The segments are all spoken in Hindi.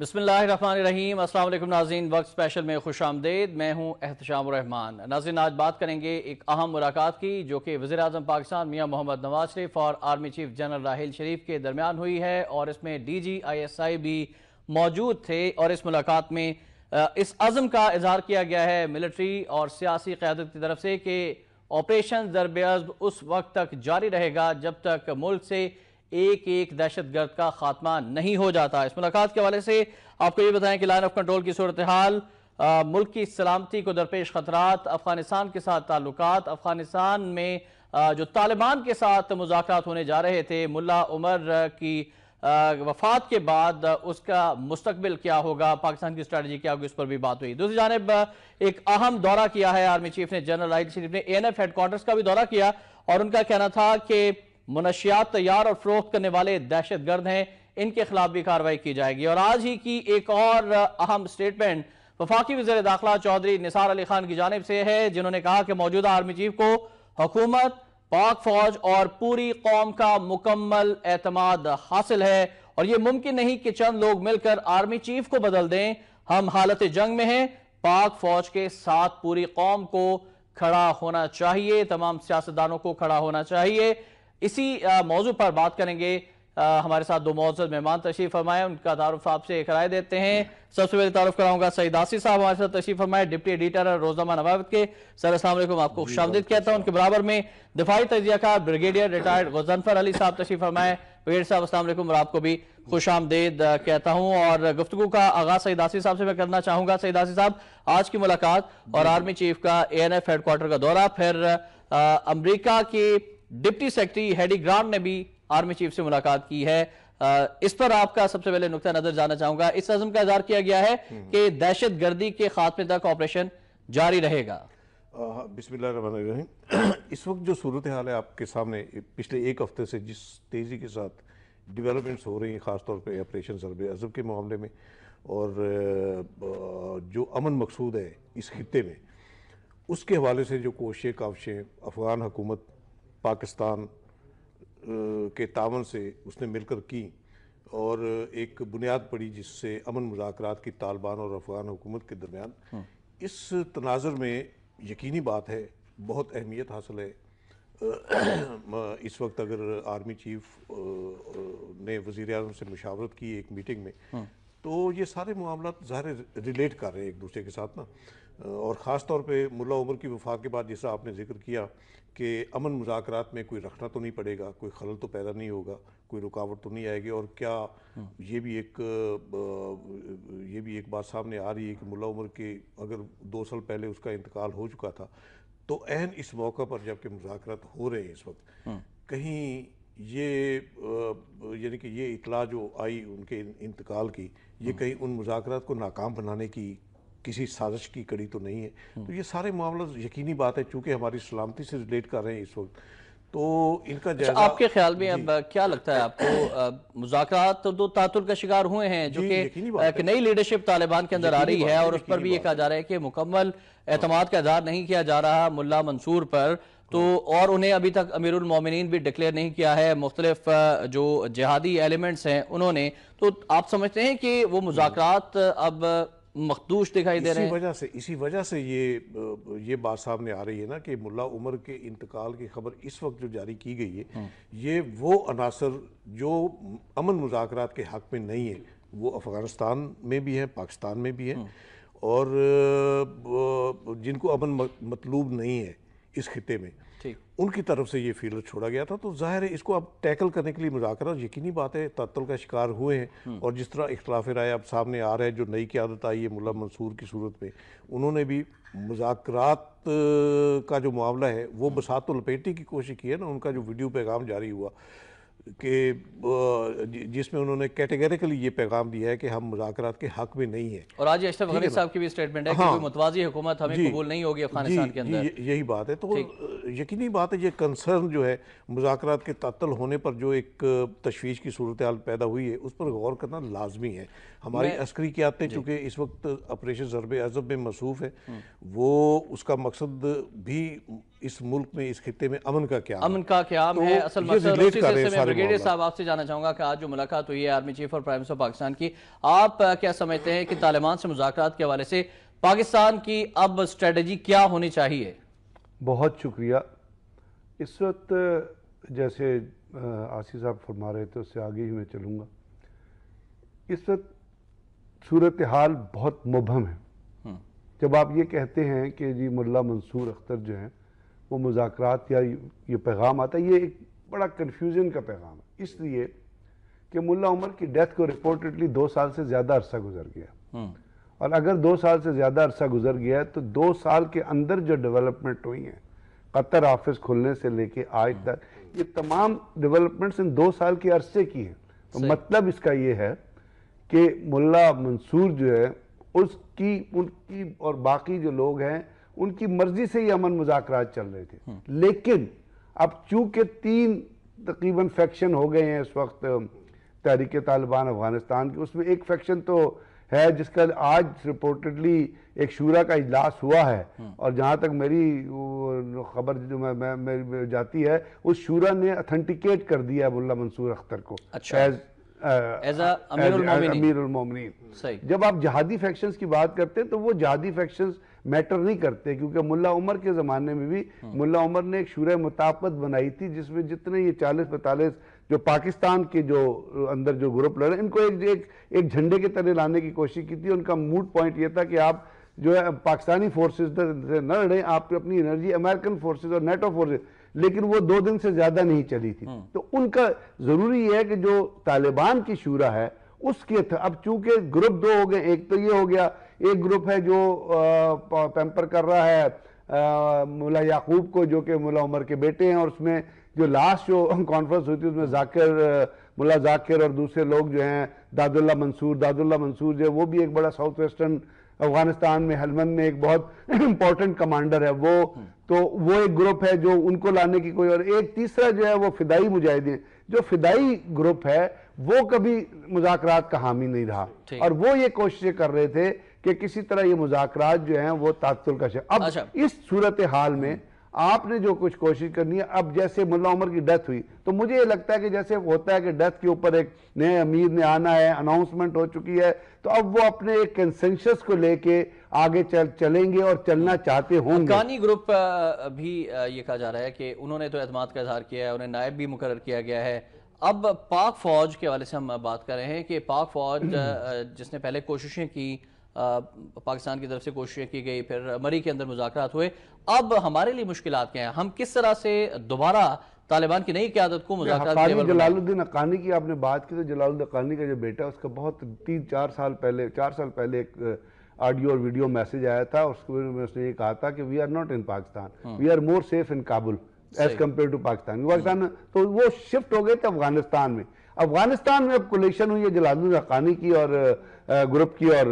बिस्मिल्लाहिर्रहमानिर्रहीम। अस्सलाम वालेकुम नाज़रीन, वक्त स्पेशल में खुश आमदेद। मैं हूँ एहतशाम रहमान। नाज़रीन, आज बात करेंगे एक अहम मुलाकात की जो कि वज़ीर आज़म पाकिस्तान मियाँ मोहम्मद नवाज शरीफ और आर्मी चीफ जनरल राहिल शरीफ के दरमियान हुई है और इसमें DGISI भी मौजूद थे। और इस मुलाकात में इस अज़म का इजहार किया गया है मिलिट्री और सियासी क़यादत की तरफ से कि ऑपरेशन ज़र-ए-अज़्ब उस वक्त तक जारी रहेगा जब तक मुल्क से एक एक दहशतगर्द का खात्मा नहीं हो जाता। इस मुलाकात के हवाले से आपको ये बताएं कि लाइन ऑफ कंट्रोल की सूरत हाल, मुल्क की सलामती को दरपेश खतरात, अफगानिस्तान के साथ ताल्लुकात, अफगानिस्तान में जो तालिबान के साथ मुज़ाकरात होने जा रहे थे, मुल्ला उमर की वफात के बाद उसका मुस्तकबिल क्या होगा, पाकिस्तान की स्ट्रैटेजी क्या होगी, उस पर भी बात हुई। दूसरी जानिब एक अहम दौरा किया है आर्मी चीफ ने, जनरल राहिल शरीफ ने ANF हेडक्वार्टर्स का भी दौरा किया और उनका कहना था कि मुनशियात तैयार और फरोख्त करने वाले दहशतगर्द हैं, इनके खिलाफ भी कार्रवाई की जाएगी। और आज ही की एक और अहम स्टेटमेंट वफाकी वज़ीर दाखिला चौधरी निसार अली खान की जानिब से है, जिन्होंने कहा कि मौजूदा आर्मी चीफ को हुकूमत, पाक फौज और पूरी कौम का मुकम्मल एतमाद हासिल है और यह मुमकिन नहीं कि चंद लोग मिलकर आर्मी चीफ को बदल दें। हम हालत जंग में हैं, पाक फौज के साथ पूरी कौम को खड़ा होना चाहिए, तमाम सियासतदानों को खड़ा होना चाहिए। इसी मौजू पर बात करेंगे। हमारे साथ दो मौजूद मेहमान तशरीफ फरमाए, उनका तारुफ आपसे कराए देते हैं। सबसे पहले तारुफ कराऊंगा सईद आसिफ साहब हमारे साथ तशरीफ फरमाए, डिप्टी एडिटर रोजनामा नवाबत के। सर अस्सलाम वालेकुम, आपको खुशामदीद कहता हूं। उनके बराबर में दिफाई तजियाकार ब्रिगेडियर रिटायर्ड गजनफर अली साहब तशरीफ फरमाए। ब्रिगेडियर साहब अस्सलाम वालेकुम और आपको भी खुशामदीद कहता हूं। और गुफ्तगू का आगाज सईद आसिफ साहब से मैं करना चाहूंगा। सईद आसिफ साहब, आज की मुलाकात और आर्मी चीफ का ANF हेडक्वार्टर का दौरा, फिर अमरीका के डिप्टी सेक्रेटरी हेडी ग्रांट ने भी आर्मी चीफ से मुलाकात की है, इस पर आपका सबसे पहले नुक्ता नजर जानना चाहूंगा। इस अज़म का इज़हार किया गया है कि दहशतगर्दी के खात्मे तक ऑपरेशन जारी रहेगा। बिस्मिल्लाहिर्रहमानिर्रहीम। इस वक्त जो सूरत हाल है आपके सामने, पिछले एक हफ्ते से जिस तेज़ी के साथ डेवलपमेंट्स हो रही हैं, ख़ासतौर पर ऑपरेशन ज़र-ए-अज़्ब के मामले में और जो अमन मकसूद है इस खित्ते में, उसके हवाले से जो कोशिशें काविशें अफ़गान हुकूमत पाकिस्तान के तावन से उसने मिलकर की और एक बुनियाद पड़ी जिससे अमन मुज़ाकरात की तालिबान और अफ़गान हुकूमत के दरमियान, इस तनाज़ुर में यकीनी बात है बहुत अहमियत हासिल है। इस वक्त अगर आर्मी चीफ ने वज़ीर आज़म से मुशावरत की एक मीटिंग में, तो ये सारे मामला ज़ाहिर रिलेट कर रहे हैं एक दूसरे के साथ ना। और ख़ास तौर पे मुल्ला उमर की वफ़ात के बाद जैसा आपने जिक्र किया कि अमन मुज़ाकरात में कोई रखना तो नहीं पड़ेगा, कोई खलल तो पैदा नहीं होगा, कोई रुकावट तो नहीं आएगी। और क्या ये भी एक बात सामने आ रही है कि मुल्ला उमर के अगर 2 साल पहले उसका इंतकाल हो चुका था, तो ऐन इस मौका पर जबकि मुज़ाकरात हो रहे हैं इस वक्त, कहीं ये यानी कि ये इतला जो आई उनके इंतकाल की, ये कहीं उन मुज़ाकरात को नाकाम बनाने की किसी साजिश की कड़ी तो नहीं है। तो ये सारे मामला यकीनी बात है, चूंकि हमारी सलामती से रिलेट कर रहे हैं इस वक्त, तो इनका जायजा आपके ख्याल में अब क्या लगता है आपको? मुज़ाकरात तो दो तातुल का शिकार हुए हैं, जो कि नई लीडरशिप तालिबान के अंदर आ रही है और उस पर भी ये कहा जा रहा है कि मुकम्मल एतमाद का इज़हार नहीं किया जा रहा मुल्ला मंसूर पर, तो और उन्हें अभी तक अमीरुल मोमिनीन भी डिक्लेयर नहीं किया है, मुख्तलिफ जो जिहादी एलिमेंट्स हैं उन्होंने। तो आप समझते हैं कि वो मुज़ाकरात अब मखदूश दिखाई दे रहे हैं? इसी वजह से ये बात सामने आ रही है ना कि मुल्ला उमर के इंतकाल की खबर इस वक्त जो जारी की गई है, ये वो अनासर जो अमन मुज़ाकरात के हक में नहीं है, वो अफ़गानिस्तान में भी है, पाकिस्तान में भी है, और जिनको अमन मतलूब नहीं है इस खित्ते में, उनकी तरफ से ये फीलर छोड़ा गया था। तो जाहिर है इसको अब टैकल करने के लिए मुज़ाकरात यकीनी बात है तातुल का शिकार हुए हैं। और जिस तरह इख्तिलाफ राय अब सामने आ रहा है, जो नई क़यादत आई है मुल्ला मंसूर की सूरत में, उन्होंने भी मुज़ाकरात का जो मामला है वो बसात तो लपेटने की कोशिश की है ना। उनका जो वीडियो पैगाम जारी हुआ कि जिसमें उन्होंने कैटेगरिकली ये पैगाम दिया है कि हम मुज़ाकरात के हक में नहीं है। और आज अशरफ गनी साहब की भी स्टेटमेंट है कि कोई मुतवाज़ी हुकूमत हमें कबूल नहीं होगी अफगानिस्तान के अंदर। यही बात है। तो यकीनी बात है ये कंसर्न जो है मुज़ाकरात के तातल होने पर जो एक तशवीश की सूरत हाल पैदा हुई है, उस पर गौर करना लाजमी है। हमारी अस्करी क़यादतें चूँकि इस वक्त ऑपरेशन ज़र-ए-अज़्ब में मसरूफ़ है, वो उसका मकसद भी इस मुल्क में, इस खित्ते में अमन का क्या है, असल मकसद रिलेट कर रहे हैं सारे ब्रिगेडियर साहब, आपसे जानना चाहूंगा कि आज जो मुलाकात हुई है आर्मी चीफ और प्राइम मिनिस्टर पाकिस्तान की, आप क्या समझते हैं कि तालिबान से मुज़ाकरात के हवाले से पाकिस्तान की अब स्ट्रेटजी क्या होनी चाहिए? बहुत शुक्रिया। इस वक्त जैसे आसिफ साहब फरमा रहे थे उससे आगे ही मैं चलूँगा। इस वक्त सूरत हाल बहुत मुबहम है। जब आप ये कहते हैं कि जी मुल्ला मंसूर अख्तर जो हैं वो मुज़ाकरात या ये पैगाम आता है, ये एक बड़ा कन्फ्यूज़न का पैगाम है, इसलिए कि मुल्ला उमर की डेथ को रिपोर्टेडली 2 साल से ज़्यादा अरसा गुजर गया, और अगर 2 साल से ज़्यादा अरसा गुजर गया है तो 2 साल के अंदर जो डेवलपमेंट हुई हैं, कतर ऑफिस खुलने से लेके आज तक, ये तमाम डेवलपमेंट्स इन 2 साल के अरसे की हैं। तो मतलब इसका ये है कि मुल्ला मंसूर जो है उनकी और बाकी जो लोग हैं उनकी मर्जी से ही अमन मुज़ाकरात चल रहे थे, लेकिन अब चूंकि 3 तकरीबन फैक्शन हो गए हैं इस वक्त तहरीक तालिबान अफगानिस्तान की, उसमें एक फैक्शन तो है जिसका आज रिपोर्टेडली एक शूरा का इजलास हुआ है, और जहाँ तक मेरी खबर जो मैं जाती है उस शूरा ने अथेंटिकेट कर दिया मुल्ला मंसूर अख्तर को एज अमीरुल मोमिनीन। जब आप जहादी फैक्शंस की बात करते हैं तो वो जहादी फैक्शंस मैटर नहीं करते, क्योंकि मुल्ला उमर के ज़माने में भी मुल्ला उमर ने एक शूरा मुताबत बनाई थी जिसमें जितने ये 40-45 जो पाकिस्तान के जो अंदर जो ग्रुप लड़े, इनको एक झंडे के तरह लाने की कोशिश की थी। उनका मूड पॉइंट ये था कि आप जो है पाकिस्तानी फोर्सेस से न लड़ें, आप अपनी एनर्जी अमेरिकन फोर्सेस और नेटो फोर्सेस, लेकिन वो 2 दिन से ज्यादा नहीं चली थी। तो उनका जरूरी है कि जो तालिबान की शूरा है उसके अब चूंकि ग्रुप 2 हो गए, एक तो ये हो गया, एक ग्रुप है जो पैम्पर कर रहा है मुल्ला याकूब को जो कि मुल्ला उमर के बेटे हैं, और उसमें जो लास्ट जो कॉन्फ्रेंस हुई थी उसमें मुल्ला जाकिर और दूसरे लोग जो हैं, दादुल्ला मंसूर जो वो भी एक बड़ा साउथ वेस्टर्न अफगानिस्तान में हेलमंद में एक बहुत इंपॉर्टेंट कमांडर है वो, तो वो एक ग्रुप है जो उनको लाने की कोई, और एक तीसरा जो है वो फिदाई मुजाहिदीन, जो फिदाई ग्रुप है वो कभी मुज़ाकरात का हामी नहीं रहा, और वो ये कोशिशें कर रहे थे कि किसी तरह ये मुज़ाकरात जो हैं वो तातुल का अब इस सूरत हाल में आपने जो कुछ कोशिश करनी है, अब जैसे मुल्ला उमर की डेथ हुई तो मुझे ये लगता है कि जैसे होता है कि डेथ के ऊपर एक नए अमीर ने आना है, अनाउंसमेंट हो चुकी है, तो अब वो अपने एक कंसेंसस को लेके आगे चलेंगे और चलना चाहते होंगे। अफगानी ग्रुप भी ये कहा जा रहा है कि उन्होंने तो एतमाद का इजहार किया है, उन्हें नायब भी मुकर्रर किया गया है। अब पाक फौज के हवाले से हम बात कर रहे हैं कि पाक फौज जिसने पहले कोशिशें की, पाकिस्तान की तरफ से कोशिशें की गई, फिर मरी के अंदर मुज़ाकरात हुए, अब हमारे लिए मुश्किलात क्या हैं? हम किस तरह से दोबारा तालिबान की नई क़यादत को मुज़ाकरात जलालुद्दीन हक्कानी की आपने बात की, तो जलालुद्दीन हक्कानी का जो बेटा उसका बहुत 4 साल पहले एक ऑडियो और वीडियो मैसेज आया था, उसने ये कहा था कि we are not in Pakistan, we are more safe in Kabul as compare to Pakistan. तो वो शिफ्ट हो गए थे अफगानिस्तान में। अफगानिस्तान में अब कोलेक्शन हुई है जलालुद्दीन हक्कानी की और ग्रुप की और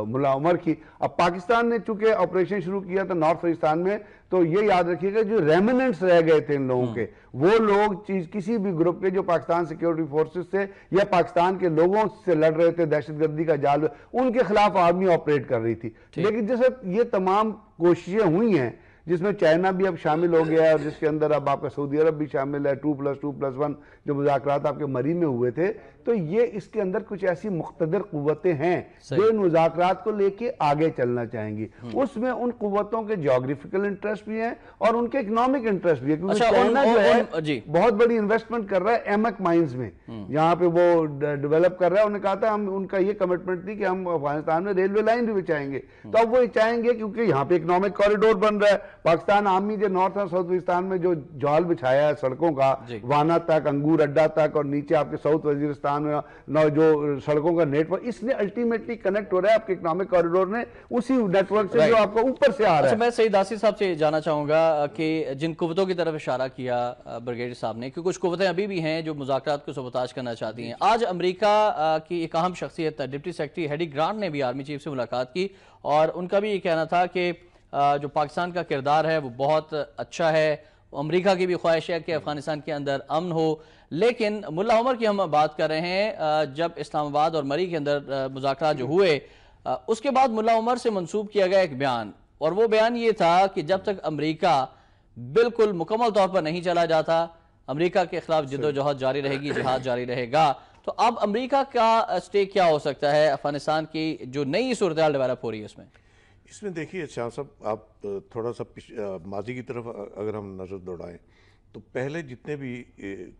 मुल्ला उमर की। अब पाकिस्तान ने चूंकि ऑपरेशन शुरू किया था नॉर्थ पाकिस्तान में, तो ये याद रखिएगा जो रेमिनेंट्स रह गए थे इन लोगों के, वो लोग किसी भी ग्रुप के जो पाकिस्तान सिक्योरिटी फोर्सेस थे या पाकिस्तान के लोगों से लड़ रहे थे, दहशतगर्दी का जाल, उनके खिलाफ आर्मी ऑपरेट कर रही थी। लेकिन जैसे ये तमाम कोशिशें हुई हैं जिसमें चाइना भी अब शामिल हो गया है, और जिसके अंदर अब आपका सऊदी अरब भी शामिल है, 2+2+1 जो मुज़ाकरात आपके मरी में हुए थे, तो ये इसके अंदर कुछ ऐसी मुख्तदर कुव्वतें हैं जो इन मुज़ाकरात को लेके आगे चलना चाहेंगी। उसमें उन कुव्वतों के जियोग्राफिकल इंटरेस्ट भी हैं और उनके इकोनॉमिक इंटरेस्ट भी है, क्योंकि चाइना जो है बहुत बड़ी इन्वेस्टमेंट कर रहा है एमक माइंस में, यहाँ पे वो डेवलप कर रहा है। उन्होंने कहा था हम, उनका ये कमिटमेंट थी कि हम अफगानिस्तान में रेलवे लाइन भी बिछाएंगे, तो अब वो चाहेंगे क्योंकि यहाँ पे इकोनॉमिक कॉरिडोर बन रहा है। पाकिस्तान आर्मी जो नॉर्थ और साउथ पाकिस्तान में जो जाल बिछाया है सड़कों का, वाना तक, अंगूर अड्डा तक, और नीचे आपके साउथ वजीरिस्तान में जो सड़कों का नेटवर्क, इसने अल्टीमेटली कनेक्ट हो रहा है आपके इकोनॉमिक कॉरिडोर ने उसी नेटवर्क से जो आपको ऊपर से आ रहा है। मैं सईद आसिफ साहब से जानना चाहूंगा कि जिन कुव्वतों की तरफ इशारा किया ब्रिगेडियर साहब ने, कि कुछ कुव्वतें अभी भी हैं जो मुज़ाकरात को सबोताज करना चाहती हैं। आज अमेरिका की एक अहम शख्सियत डिप्टी सेक्रेटरी हेडी ग्रांट ने भी आर्मी चीफ से मुलाकात की, और उनका भी ये कहना था कि जो पाकिस्तान का किरदार है वो बहुत अच्छा है, अमेरिका की भी ख्वाहिश है कि अफगानिस्तान के अंदर अमन हो। लेकिन मुल्ला उमर की हम बात कर रहे हैं, जब इस्लामाबाद और मरी के अंदर मुज़ाकरात जो हुए, उसके बाद मुल्ला उमर से मंसूब किया गया एक बयान, और वो बयान ये था कि जब तक अमेरिका बिल्कुल मुकम्मल तौर पर नहीं चला जाता, अमेरिका के खिलाफ जद्दोजहद जारी रहेगी, जिहाद जारी रहेगा। तो अब अमेरिका का स्टेक क्या हो सकता है अफगानिस्तान की जो नई सूरत डेवलप हो रही है इसमें? इसमें देखिए शाह साहब, आप थोड़ा सा माजी की तरफ अगर हम नज़र दौड़ाएं तो पहले जितने भी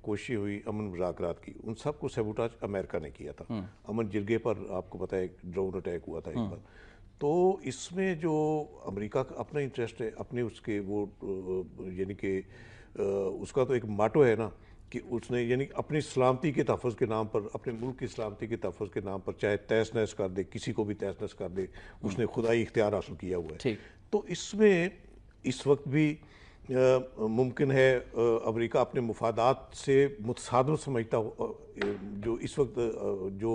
कोशिशें हुई अमन मुज़ाकरात की, उन सब को सेबोटाज अमेरिका ने किया था। अमन जिरगे पर आपको पता है ड्रोन अटैक हुआ था एक बार। तो इसमें जो अमेरिका का अपना इंटरेस्ट है, अपने उसके वो यानी कि उसका तो एक माटो है ना कि उसने यानी अपनी सलामती के तहफ़्फ़ुज़ के नाम पर, अपने मुल्क की सलामती के तहफ़्फ़ुज़ के नाम पर चाहे तहस नहस कर दे, किसी को भी तहस नहस कर दे, उसने खुदाई इख्तियार हासिल किया हुआ है। तो इसमें इस वक्त भी मुमकिन है अमेरिका अपने मुफादात से मुतसादम समझता हो, जो इस वक्त जो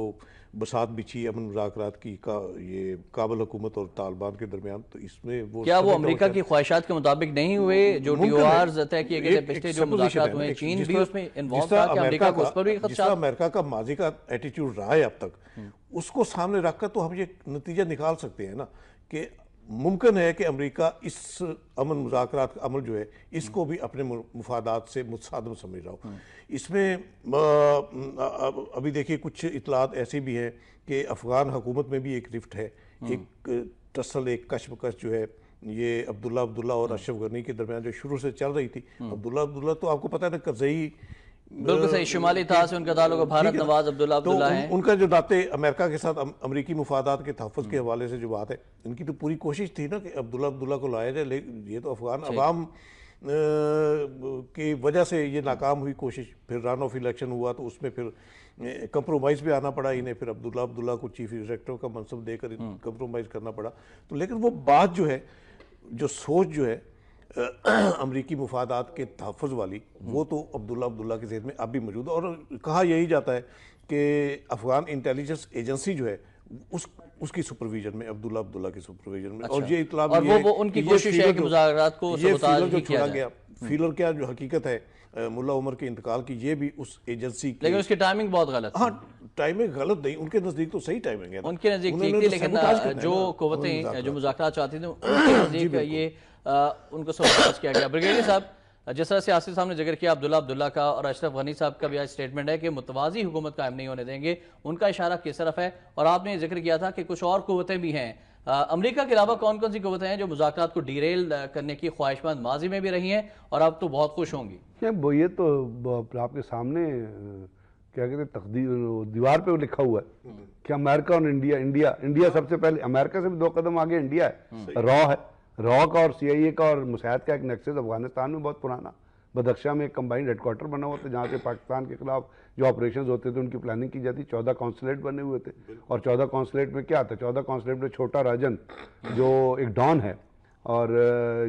बसात बिछी अमन मुज़ाकरात की का ये काबुल हुकूमत और तालिबान के दरमियान, तो इसमें वो क्या वो अमेरिका की ख्वाहिशात के मुताबिक नहीं हुए? जो DORs तय किए गए थे पिछले, जो मुज़ाकरात हुए, चीन भी उसमें इन्वॉल्व था, क्या अमेरिका को उस पर भी खदशा? अमेरिका का माजी का एटीट्यूड रहा है अब तक, उसको सामने रखकर तो हम ये नतीजा निकाल सकते हैं ना कि मुमकिन है कि अमेरिका इस अमन मुज़ाकरात का अमल जो है इसको भी अपने मुफादात से मुतसादम समझ रहा हो। इसमें अभी देखिए कुछ इतलात ऐसी भी हैं कि अफ़गान हुकूमत में भी एक रिफ्ट है, एक टसल, एक कशमकश जो है ये अब्दुल्ला और अशरफ गनी के दरमियान जो शुरू से चल रही थी। अब्दुल्ला तो आपको पता है ना करजई, बिल्कुल सही, शुमाली था से उनका ताल्लुक भारत नवाज अब्दुल्ला है। उनका जो नाते अमेरिका के साथ अमेरिकी मुफादात के तहफ़्फ़ुज़ के हवाले से जो बात है, इनकी तो पूरी कोशिश थी ना कि अब्दुल्ला को लाया जाए, लेकिन ये तो अफ़गान अवाम की वजह से ये नाकाम हुई कोशिश। फिर रन ऑफ इलेक्शन हुआ तो उसमें फिर कंप्रोमाइज़ भी आना पड़ा इन्हें, फिर अब्दुल्ला को चीफ एग्जीक्यूटिव का मनसब देकर कंप्रोमाइज़ करना पड़ा। तो लेकिन वो बात जो है, जो सोच जो है अमरीकी मुफादात के तहफ़्फ़ुज़ वाली, वो तो अब्दुल्ला के ज़हन में अब भी मौजूद है। और कहा यही जाता है कि अफ़गान इंटेलिजेंस एजेंसी जो है उसकी सुपरविजन में, अब्दुल्ला की सुपरविजन में। और ये इतला भी है, वो उनकी कोशिश है कि मुज़ाकरात को सबोताज जो छोड़ा गया, फीलर क्या जो हकीकत है मुल्ला उमर के इंतकाल की, ये भी उस एजेंसी की, लेकिन उसकी टाइमिंग बहुत गलत। हाँ, टाइमिंग गलत नहीं, उनके नज़दीक तो सही टाइमिंग है, उनके नज़दीक ठीक थी, लेकिन जो कुव्वतें जो मुज़ाकरात चाहती थी उनके नज़दीक ये उनको सबोताज किया गया। ब्रिगेडियर साहब, जिस तरह से आसिफ साहब ने जिक्र किया अब्दुल्ला का, और अशरफ गनी साहब का भी आज स्टेटमेंट है कि मुतवाज़ी हुकूमत कायम नहीं होने देंगे, उनका इशारा किस तरफ है? और आपने जिक्र किया था कि कुछ और कुव्वतें भी हैं, अमेरिका के अलावा कौन कौन सी कुव्वतें हैं जो मुज़ाकरात को डीरेल करने की ख्वाहिशमंद माजी में भी रही हैं और अब तो बहुत खुश होंगी? ये तो आपके सामने क्या कहते हैं, तकदीर दीवार पे लिखा हुआ है कि अमेरिका और इंडिया सबसे पहले, अमेरिका से भी 2 कदम आगे इंडिया है। रॉ का और CIA का और मुसाहिद का एक नेक्सस अफगानिस्तान में बहुत पुराना, बदख्शा में एक कंबाइंड हेडक्वार्टर बना हुआ था जहाँ से पाकिस्तान के खिलाफ जो ऑपरेशंस होते थे उनकी प्लानिंग की जाती। 14 कॉन्सुलेट बने हुए थे, और 14 कॉन्सुलेट में क्या था, 14 कॉन्सुलेट में छोटा राजन जो एक डॉन है और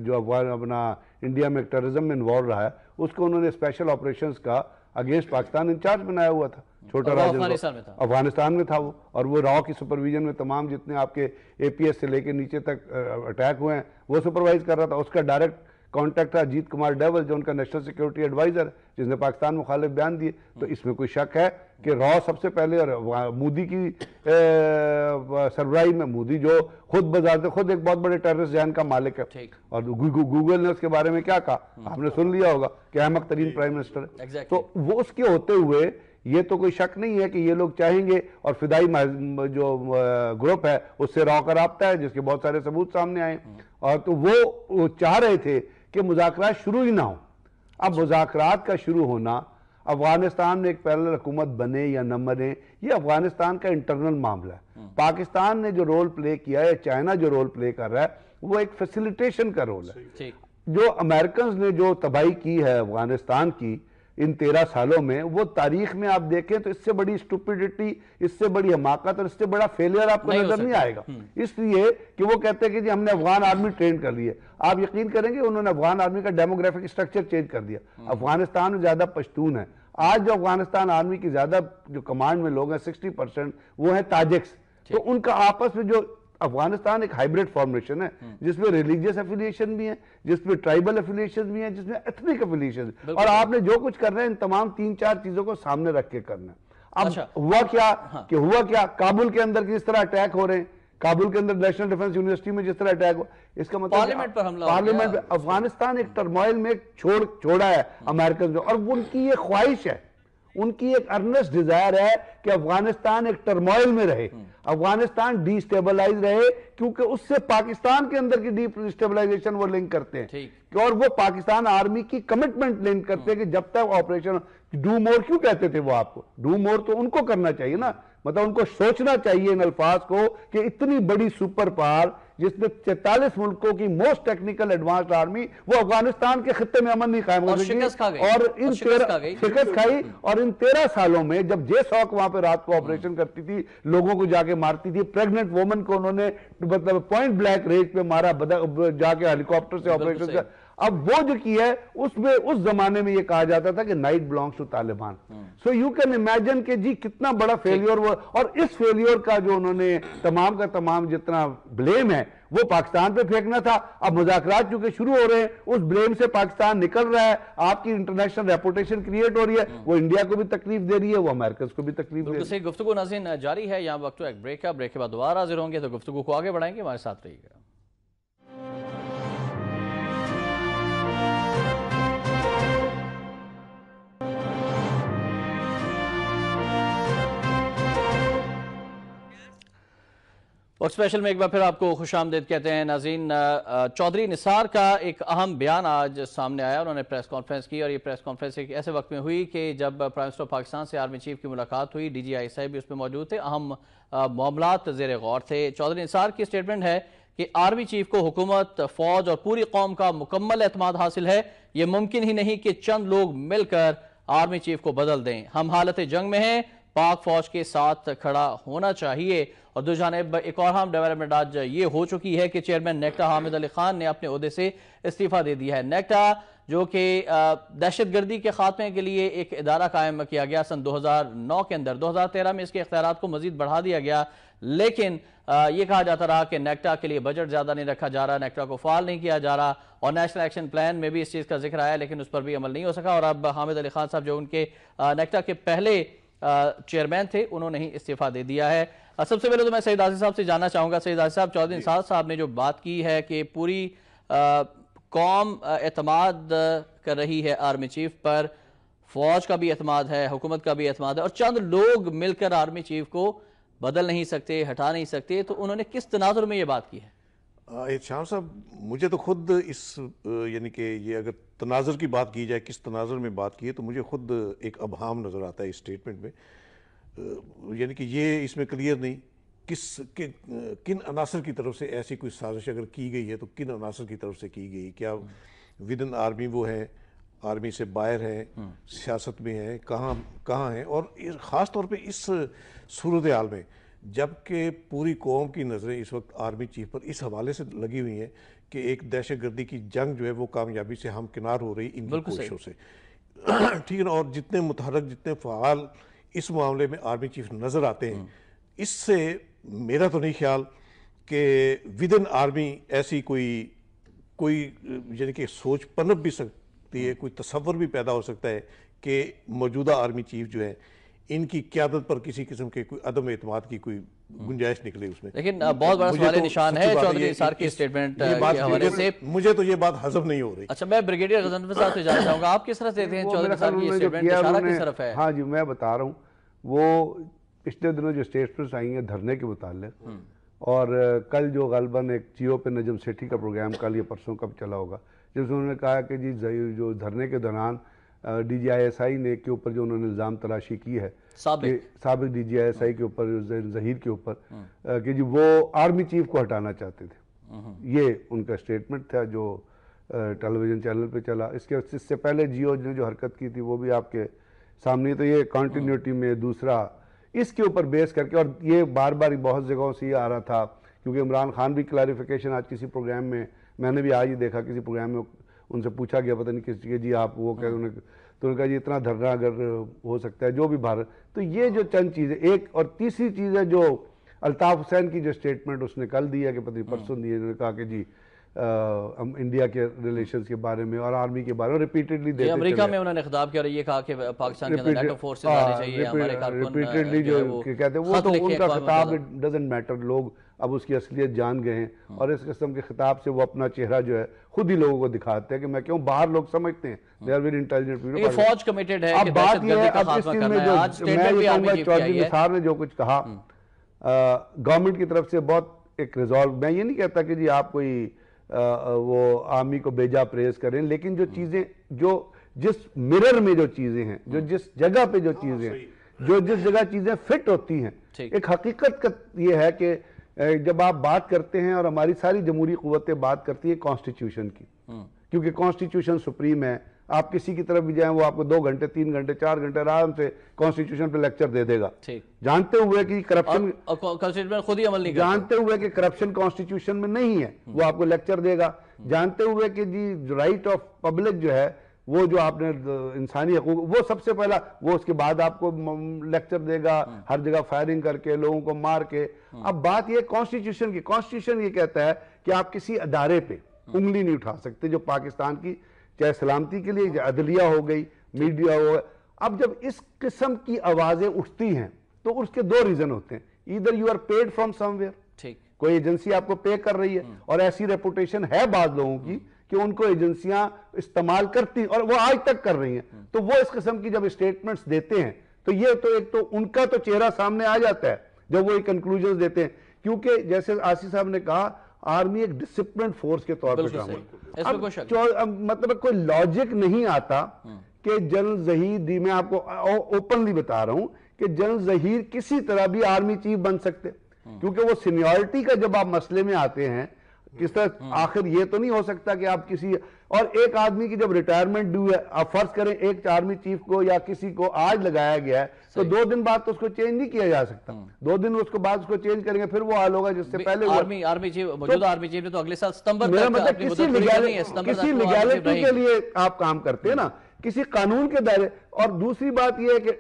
जो अफगान अपना इंडिया में टेररिज्म में इन्वॉल्व रहा है, उसको उन्होंने स्पेशल ऑपरेशंस का अगेंस्ट पाकिस्तान इंचार्ज बनाया हुआ था। छोटा राजन अफगानिस्तान में था वो, और वो रॉ की सुपरविजन में तमाम जितने आपके APS से लेके नीचे तक अटैक हुए हैं वो सुपरवाइज कर रहा था। उसका डायरेक्ट कॉन्टैक्ट था अजीत कुमार डेवल, जो उनका नेशनल सिक्योरिटी एडवाइजर, जिसने पाकिस्तान मुखालिफ बयान दिए। तो इसमें कोई शक है कि रॉ सबसे पहले, और मोदी की सरबराही में, मोदी जो खुद बाजार खुद एक बहुत बड़े टेररिस्ट जहन का मालिक है, और गूगल ने उसके बारे में क्या कहा आपने सुन लिया होगा कि अहमक तरीन प्राइम मिनिस्टर है। तो वो उसके होते हुए ये तो कोई शक नहीं है कि ये लोग चाहेंगे, और फिदाई जो ग्रुप है उससे रॉ का राब्ता है जिसके बहुत सारे सबूत सामने आए, और तो वो चाह रहे थे कि मुज़ाकरात शुरू ही ना हो। अब मुज़ाकरात का शुरू होना, अफगानिस्तान में एक पैरेलल हुकूमत बने या न बने, ये अफगानिस्तान का इंटरनल मामला है। पाकिस्तान ने जो रोल प्ले किया है, चाइना जो रोल प्ले कर रहा है, वो एक फैसिलिटेशन का रोल है। जो अमेरिकन ने जो तबाही की है अफगानिस्तान की इन 13 सालों में, वो तारीख में आप देखें तो इससे बड़ी स्टुपिडिटी, इससे बड़ी हमाकत और इससे बड़ा फेलियर आपको नजर नहीं आएगा। इसलिए कि वो कहते हैं कि जी हमने अफगान आर्मी ट्रेन कर ली है। आप यकीन करेंगे उन्होंने अफगान आर्मी का डेमोग्राफिक स्ट्रक्चर चेंज कर दिया। अफगानिस्तान में ज्यादा पश्तून है। आज जो अफगानिस्तान आर्मी की ज्यादा जो कमांड में लोग हैं 60% वो है ताजिक्स। तो उनका आपस में जो अफगानिस्तान एक हाइब्रिड फॉर्मेशन है जिसमें रिलीजियस एफिलिएशन भी है, जिसमें ट्राइबल एफिलिएशन भी है, जिसमें एथनिक एफिलिएशन, और आपने जो कुछ करना है इन तमाम 3-4 चीजों को सामने रख के करना है। अब हुआ क्या कि हुआ क्या, काबुल के अंदर किस तरह अटैक हो रहे हैं काबुल के अंदर नेशनल डिफेंस यूनिवर्सिटी में जिस तरह अटैक हुआ, इसका मतलब पार्लियामेंट पर हमला हो पार्लियामेंट गया। में अफगानिस्तान एक टर्मोइल में छोड़ा है अमेरिकन ने, और उनकी ये ख्वाहिश है, उनकी एक अर्नेस्ट डिजायर है कि अफगानिस्तान एक टर्मोइल में रहे, अफगानिस्तान डिस्टेबलाइज रहे, क्योंकि उससे पाकिस्तान के अंदर की डिस्टेबलाइजेशन वो लिंक करते हैं। ठीक। और वो पाकिस्तान आर्मी की कमिटमेंट लिंक करते हैं कि जब तक ऑपरेशन डू मोर, क्यों कहते थे वो आपको डू मोर, तो उनको करना चाहिए ना, मतलब उनको सोचना चाहिए इन अल्फाज को कि इतनी बड़ी सुपर पावर जिसने 43 मुल्कों की मोस्ट टेक्निकल एडवांस्ड आर्मी, वो अफगानिस्तान के खित्ते में अमन नहीं कायम हो सकी, और इन शिकस्त खाई, और इन 13 सालों में जब जे सॉक वहां पे रात को ऑपरेशन करती थी, लोगों को जाके मारती थी, प्रेग्नेंट वुमन को उन्होंने मतलब पॉइंट ब्लैंक रेंज पे मारा, जाके हेलीकॉप्टर से ऑपरेशन कर। अब वो जो की है उसमें उस जमाने में ये कहा जाता था कि night belongs to Taliban. So you can imagine कि जी कितना बड़ा फेलियर वो, और इस फेलियर का जो उन्होंने तमाम का तमाम जितना ब्लेम है वो पाकिस्तान पे फेंकना था। अब मुज़ाकरात चूंकि शुरू हो रहे हैं, उस ब्लेम से पाकिस्तान निकल रहा है, आपकी इंटरनेशनल रेपुटेशन क्रिएट हो रही है, वो इंडिया को भी तकलीफ दे रही है, वो अमेरिकन को भी तकलीफ दे रही है। गुफ्तगू नाज़रीन जारी है, यहाँ वक्त एक ब्रेक का, ब्रेक के बाद दोबारा हाजिर होंगे, तो गुफ्तगू को आगे बढ़ाएंगे, हमारे साथ रहिएगा। और स्पेशल में एक बार फिर आपको खुशामदीद कहते हैं नाज़रीन। चौधरी निसार का एक अहम बयान आज सामने आया, उन्होंने प्रेस कॉन्फ्रेंस की, और ये प्रेस कॉन्फ्रेंस एक ऐसे वक्त में हुई कि जब प्राइम मिनिस्टर पाकिस्तान से आर्मी चीफ की मुलाकात हुई, DGI भी उसमें मौजूद थे, अहम मामलात ज़ेर गौर थे। चौधरी निसार की स्टेटमेंट है कि आर्मी चीफ को हुकूमत, फौज और पूरी कौम का मुकम्मल एतमाद हासिल है, ये मुमकिन ही नहीं कि चंद लोग मिलकर आर्मी चीफ को बदल दें, हम हालत जंग में हैं, पाक फौज के साथ खड़ा होना चाहिए। और दूसरी एक और अहम डेवलपमेंट आज ये हो चुकी है कि चेयरमैन नेक्टा हामिद अली खान ने अपने ओहदे से इस्तीफा दे दिया है। नेक्टा जो कि दहशतगर्दी के खात्मे के लिए एक इदारा कायम किया गया सन 2009 के अंदर, 2013 में इसके इख्तियारात को मजीद बढ़ा दिया गया, लेकिन ये कहा जाता रहा कि नेक्टा के लिए बजट ज्यादा नहीं रखा जा रहा, नेक्टा को फाल नहीं किया जा रहा, और नेशनल एक्शन प्लान में भी इस चीज का जिक्र आया, लेकिन उस पर भी अमल नहीं हो सका। और अब हामिद अली खान साहब जो उनके नेक्टा के पहले चेयरमैन थे, उन्होंने ही इस्तीफा दे दिया है। सबसे पहले तो मैं सईद आसिफ साहब से जानना चाहूंगा, सईद आसिफ साहब, चौधरी निसार साहब ने जो बात की है कि पूरी कौम एतमाद कर रही है आर्मी चीफ पर, फौज का भी एतमाद है, हुकूमत का भी एतमाद है, और चंद लोग मिलकर आर्मी चीफ को बदल नहीं सकते, हटा नहीं सकते, तो उन्होंने किस तनाजुर में ये बात की है? शाम साहब, मुझे तो खुद इस यानी कि ये अगर तनाजुर की बात की जाए, किस तनाजुर में बात की है, तो मुझे खुद एक अबहाम नज़र आता है इस स्टेटमेंट में। यानी कि ये इसमें क्लियर नहीं किन अनासर की तरफ से ऐसी कोई साजिश अगर की गई है तो किन अनासर की तरफ से की गई, क्या विद इन आर्मी वो है, आर्मी से बाहर है, सियासत में है, कहाँ है। और ख़ास तौर पे इस सूरत हाल में जबकि पूरी कौम की नज़रें इस वक्त आर्मी चीफ पर इस हवाले से लगी हुई हैं कि एक दहशतगर्दी की जंग जो है वो कामयाबी से हमकिनार हो रही इनकी कोशिशों से, ठीक है ना। और जितने मुतहरक, जितने फ़आल इस मामले में आर्मी चीफ नज़र आते हैं, इससे मेरा तो नहीं ख्याल कि विद इन आर्मी ऐसी कोई यानी कि सोच पनप भी सकती है, कोई तसव्वुर भी पैदा हो सकता है कि मौजूदा आर्मी चीफ जो है इनकी क़यादत पर किसी किस्म के कोई अदम एतमाद की कोई गुंजाइश निकले उसमें। लेकिन बहुत बड़ा सवाल निशान है चौधरी निसार की स्टेटमेंट के हवाले से, मुझे तो ये बात हजम नहीं हो रही। अच्छा, मैं ब्रिगेडियर गजनफर साहब से जानना चाहूंगा, आप किस तरह से देखते हैं चौधरी निसार की स्टेटमेंट, इशारा किस तरफ है? हाँ जी, मैं बता रहा हूँ, वो पिछले दिनों जो स्टेटमेंट्स आई हैं धरने के मुताल्लिक, और कल जो गलबन एक जियो पे नजम सेठी का प्रोग्राम कल या परसों कब चला होगा, जिसमें उन्होंने कहा कि जी जो धरने के दौरान DGI ने के ऊपर जो उन्होंने इल्ज़ाम तलाशी की है साबिक DGI के ऊपर, जहीर के ऊपर, कि जी वो आर्मी चीफ को हटाना चाहते थे, ये उनका स्टेटमेंट था जो टेलीविज़न चैनल पे चला। इससे पहले जियो ने जो हरकत की थी वो भी आपके सामने, तो ये कंटिन्यूटी में दूसरा इसके ऊपर बेस करके, और ये बार बार बहुत जगहों से ये आ रहा था, क्योंकि इमरान खान भी क्लैरिफिकेशन आज किसी प्रोग्राम में, मैंने भी आज ही देखा किसी प्रोग्राम में उनसे पूछा गया, पता नहीं किस के जी आप वो कह, तो उन्होंने कहा जी इतना धरना अगर हो सकता है जो भी भारत, तो ये जो चंद चीज़ें, एक और तीसरी चीज़ है जो अल्ताफ़ हुसैन की जो स्टेटमेंट उसने कल दिया कि पता नहीं परसों दी, उन्होंने कहा कि जी हम इंडिया के रिलेशंस के बारे में और आर्मी के बारे में रिपीटेडली देते अमेरिका में उन्होंने खिताब किया और ये कहा कि पाकिस्तान के अंदर नेटो फोर्सेस आने चाहिए, हमारे कारकुन रिपीटेडली जो कहते हैं वो तो उनका खिताब डजंट मैटर, लोग अब उसकी असलियत जान गए हैं और इस किस्म के खिताब से वो अपना चेहरा जो है खुद ही लोगों को दिखाते हैं कि मैं क्यों, बाहर लोग समझते हैं they are very intelligent people. फौज कमिटेड है अब कि बात ये है, दहशतगर्दी का अब इस खात्मा चीज करना में है। जो आज मैं स्टेटमेंट ये भी आर्मी कहूंगा, चीफ की आई चौधरी है। निसार ने जो कुछ कहा, गवर्नमेंट की तरफ से बहुत एक रिजॉल्व, मैं ये नहीं कहता कि जी आप कोई वो आर्मी को बेजा प्रेज करें, लेकिन जो चीजें जो जिस मिरर में जो चीजें हैं, जो जिस जगह पे जो चीजें हैं, जो जिस जगह चीजें फिट होती हैं, एक हकीकत का ये है कि जब आप बात करते हैं और हमारी सारी जमहूरी कुव्वतें बात करती है कॉन्स्टिट्यूशन की, क्योंकि कॉन्स्टिट्यूशन सुप्रीम है। आप किसी की तरफ भी जाएं वो आपको 2 घंटे 3 घंटे 4 घंटे आराम से कॉन्स्टिट्यूशन पे लेक्चर दे देगा, जानते हुए कि करप्शन खुद ही अमल नहीं करता, जानते हुए कि करप्शन कॉन्स्टिट्यूशन में नहीं है, वो आपको लेक्चर देगा, जानते हुए कि जी राइट ऑफ पब्लिक जो है वो जो आपने इंसानी हकूक, वो सबसे पहला, वो उसके बाद आपको लेक्चर देगा हर जगह फायरिंग करके लोगों को मार के। अब बात ये कॉन्स्टिट्यूशन की, कॉन्स्टिट्यूशन ये कहता है कि आप किसी अदारे पे उंगली नहीं उठा सकते जो पाकिस्तान की, चाहे सलामती के लिए, अदलिया हो गई, मीडिया हो गया। अब जब इस किस्म की आवाजें उठती हैं तो उसके 2 रीजन होते हैं, either you are paid from somewhere, ठीक, कोई एजेंसी आपको पे कर रही है और ऐसी रेपुटेशन है बाद लोगों की कि उनको एजेंसियां इस्तेमाल करती और वो आज तक कर रही हैं, तो वो इस किस्म की जब स्टेटमेंट्स देते हैं तो ये तो एक तो उनका तो चेहरा सामने आ जाता है जब वो एक कंक्लूजन देते हैं, क्योंकि जैसे आसिफ साहब ने कहा आर्मी एक डिसिप्लिन फोर्स के तौर पर काम करती है। अब मतलब कोई लॉजिक नहीं आता कि जनरल जहीर, मैं आपको ओपनली बता रहा हूं कि जनरल जहीर किसी तरह भी आर्मी चीफ बन सकते, क्योंकि वो सीनियरिटी का जब आप मसले में आते हैं किस तरह, आखिर ये तो नहीं हो सकता कि आप किसी और एक आदमी की जब रिटायरमेंट ड्यू है, आप फर्ज करें एक आर्मी चीफ को या किसी को आज लगाया गया है तो 2 दिन बाद तो उसको चेंज नहीं किया जा सकता, 2 दिन उसके बाद उसको चेंज करेंगे, फिर वो हाल होगा जिससे पहले आर्मी चीफ, मौजूदा आर्मी चीफ ने तो अगले साल सितंबर मेरा मतलब किसी लीगैलिटी के लिए आप काम करते हैं ना, किसी कानून के दायरे। और दूसरी बात यह है कि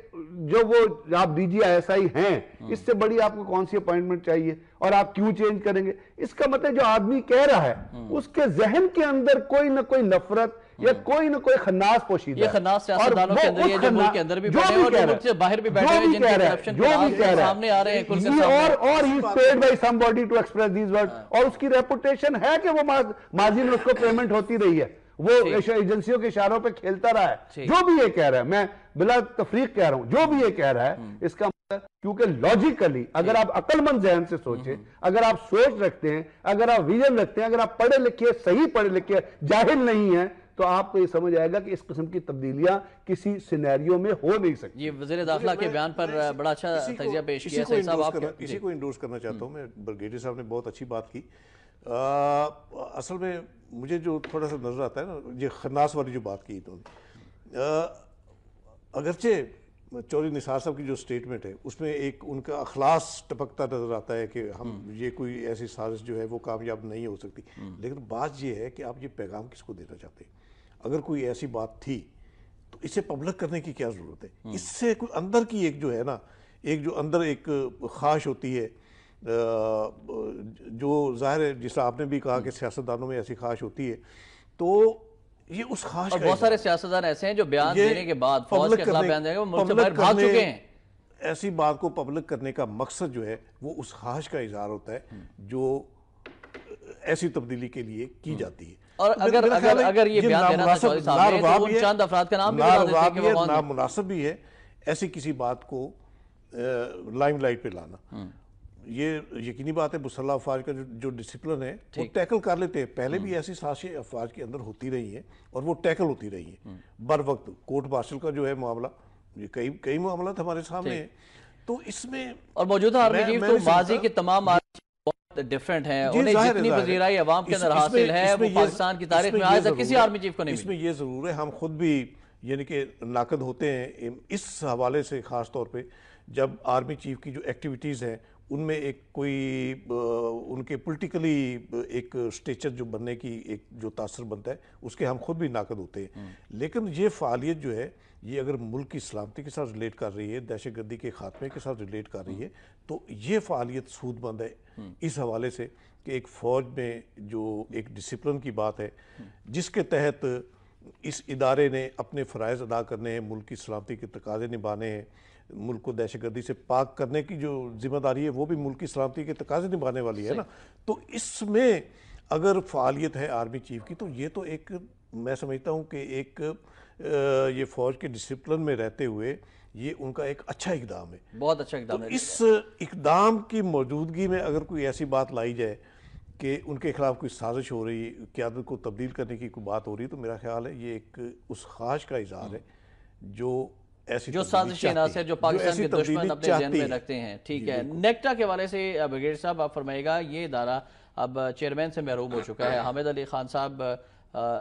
जो वो आप DGISI हैं, इससे बड़ी आपको कौन सी अपॉइंटमेंट चाहिए और आप क्यों चेंज करेंगे? इसका मतलब जो आदमी कह रहा है उसके जहन के अंदर कोई ना कोई नफरत या कोई ना कोई खन्नास पोशीदा है। ये खन्नास सियासतदानों के अंदर, ये जो मुल्क के अंदर भी बैठे हैं और मुल्क से बाहर भी बैठे हैं, जिनके करप्शन के सामने आ रहे हैं, कुल के सामने, और he is paid by somebody to express these words, और उसकी रेपुटेशन है कि वो माजी में उसको पेमेंट होती रही है, वो एजेंसियों के इशारों पे खेलता रहा है। जो भी ये कह रहा है, मैं बिला तफरीक कह रहा हूं, जो भी ये कह रहा है, इसका मतलब क्योंकि लॉजिकली अगर आप अक्लमंद जहन से सोचें, अगर आप सोच रखते हैं, अगर आप विजन रखते हैं, अगर आप पढ़े लिखे, सही पढ़े लिखे, जाहिल नहीं है, तो आपको ये समझ आएगा कि इस किस्म की तब्दीलियां किसी सिनेरियो में हो नहीं सकती। ये वज़ीर दाखिला के बयान पर बड़ा अच्छा तजिया पेश किया है साहब। आप इसी को इंडोर्स करना चाहता हूं मैं, ब्रिगेडियर साहब ने बहुत अच्छी बात की। असल में मुझे जो थोड़ा सा नजर आता है ना, ये खन्नास वाली जो बात की तो अगरचे चौधरी निसार साहब की जो स्टेटमेंट है उसमें एक उनका अखलास टपकता नजर आता है कि हम ये कोई ऐसी साजिश जो है वो कामयाब नहीं हो सकती, लेकिन बात ये है कि आप ये पैगाम किसको देना चाहते हैं? अगर कोई ऐसी बात थी तो इसे पब्लिक करने की क्या जरूरत है? इससे कोई अंदर की एक जो है ना, एक जो अंदर एक ख्वाहिश होती है, जो जाहिर है जिस आपने भी कहा कि सियासतदानों में ऐसी ख्वाहिश होती है, तो ये उस ख्वाहिश और बहुत सारे सियासतदान ऐसे हैं जो बयान देने के बाद फौज के खिलाफ बयान देंगे, वो मुल्क से बाहर भाग चुके हैं। ऐसी बात को पब्लिक करने का मकसद जो है वो उस ख्वाहिश का इजहार होता है जो ऐसी तब्दीली के लिए की जाती है। और अगर ये बयान देना था चौधरी साहब ने, तो उन चंद अफराद का नाम भी बता देते हैं कि वो नामुनासिब भी है ऐसी किसी बात को लाइमलाइट पे लाना। ये यकीनी बात है मुसल्लह अफवाज का जो डिसिप्लिन है वो टैकल कर लेते हैं, पहले भी ऐसी साजिशें अफवाज के अंदर होती रही हैं और वो टैकल होती रही हैं बर वक्त। कोर्ट मार्शल का जो है मामला, ये कई मामला हमारे सामने है, तो इसमें और मौजूदा आर्मी चीफ तो माजी के तमाम बहुत डिफरेंट हैं, उन्हें जितनी वज़ीराई अवाम के अंदर हासिल है वो पाकिस्तान की तारीख में आज तक किसी आर्मी चीफ को नहीं मिली। इसमें ये जरूर है, हम खुद भी यानी कि नाकद होते हैं इस हवाले से, खास तौर पे जब आर्मी चीफ की जो एक्टिविटीज़ हैं उनमें एक कोई उनके पॉलिटिकली एक स्टेचर जो बनने की एक जो तासर बनता है उसके हम खुद भी नाकद होते हैं। लेकिन ये फ़ालियत जो है ये अगर मुल्क की सलामती के साथ रिलेट कर रही है, दहशतगर्दी के खात्मे के साथ रिलेट कर रही है, तो ये फ़ालियत सूदमंद है इस हवाले से कि एक फ़ौज में जो एक डिसिप्लिन की बात है जिसके तहत इस इदारे ने अपने फ़राइज़ अदा करने हैं, मुल्क की सलामती के तकाज़े निभाने हैं, मुल्क को दहशतगर्दी से पाक करने की जो जिम्मेदारी है वो भी मुल्क की सलामती के तकाजे निभाने वाली है ना। तो इसमें अगर फ़ालियत है आर्मी चीफ की, तो ये तो एक मैं समझता हूँ कि एक ये फ़ौज के डिसिप्लिन में रहते हुए ये उनका एक अच्छा इकदाम है, बहुत अच्छा इकदाम तो है। इस इकदाम की मौजूदगी में अगर कोई ऐसी बात लाई जाए कि उनके खिलाफ कोई साजिश हो रही, क़यादत को तब्दील करने की कोई बात हो रही, तो मेरा ख्याल है ये एक उस ख्वाहिश का इजहार है जो ऐसी जो साजिशी अनासर जो पाकिस्तान के दुश्मन अपने जहन में रखते हैं। ठीक है, नेक्टा के हवाले से ब्रिगेडियर साहब आप फरमाइएगा, ये इदारा अब चेयरमैन से महरूम हो चुका है। हामिद अली खान साहब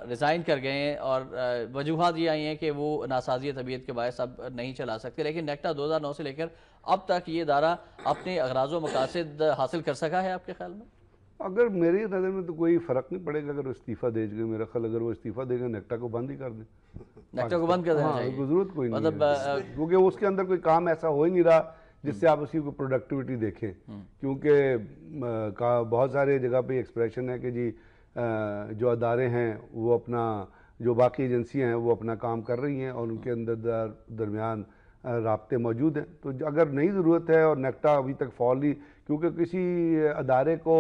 रिज़ाइन कर गए हैं और वजूहत ये आई हैं कि वो नासाजी तबीयत के बायस अब नहीं चला सकते, लेकिन नेक्टा 2009 से लेकर अब तक ये इदारा अपने अगराज़ व मकासद हासिल कर सका है आपके ख्याल में? अगर मेरी नज़र में तो कोई फ़र्क नहीं पड़ेगा अगर वो इस्तीफ़ा दे गए। मेरा ख्याल अगर वो इस्तीफ़ा देगा नेक्टा को बंद ही कर दें, नेक्टा को बंद कर देना चाहिए, ज़रूरत कोई नहीं मतलब है, क्योंकि उसके अंदर कोई काम ऐसा हो ही नहीं रहा जिससे आप उसकी कोई प्रोडक्टिविटी देखें। क्योंकि बहुत सारे जगह पे एक्सप्रेशन है कि जी जो अदारे हैं वो अपना, जो बाकी एजेंसियाँ हैं वो अपना काम कर रही हैं और उनके अंदर दरमियान राब्ते मौजूद हैं। तो अगर नहीं ज़रूरत है और नेक्टा अभी तक फॉल ही, क्योंकि किसी अदारे को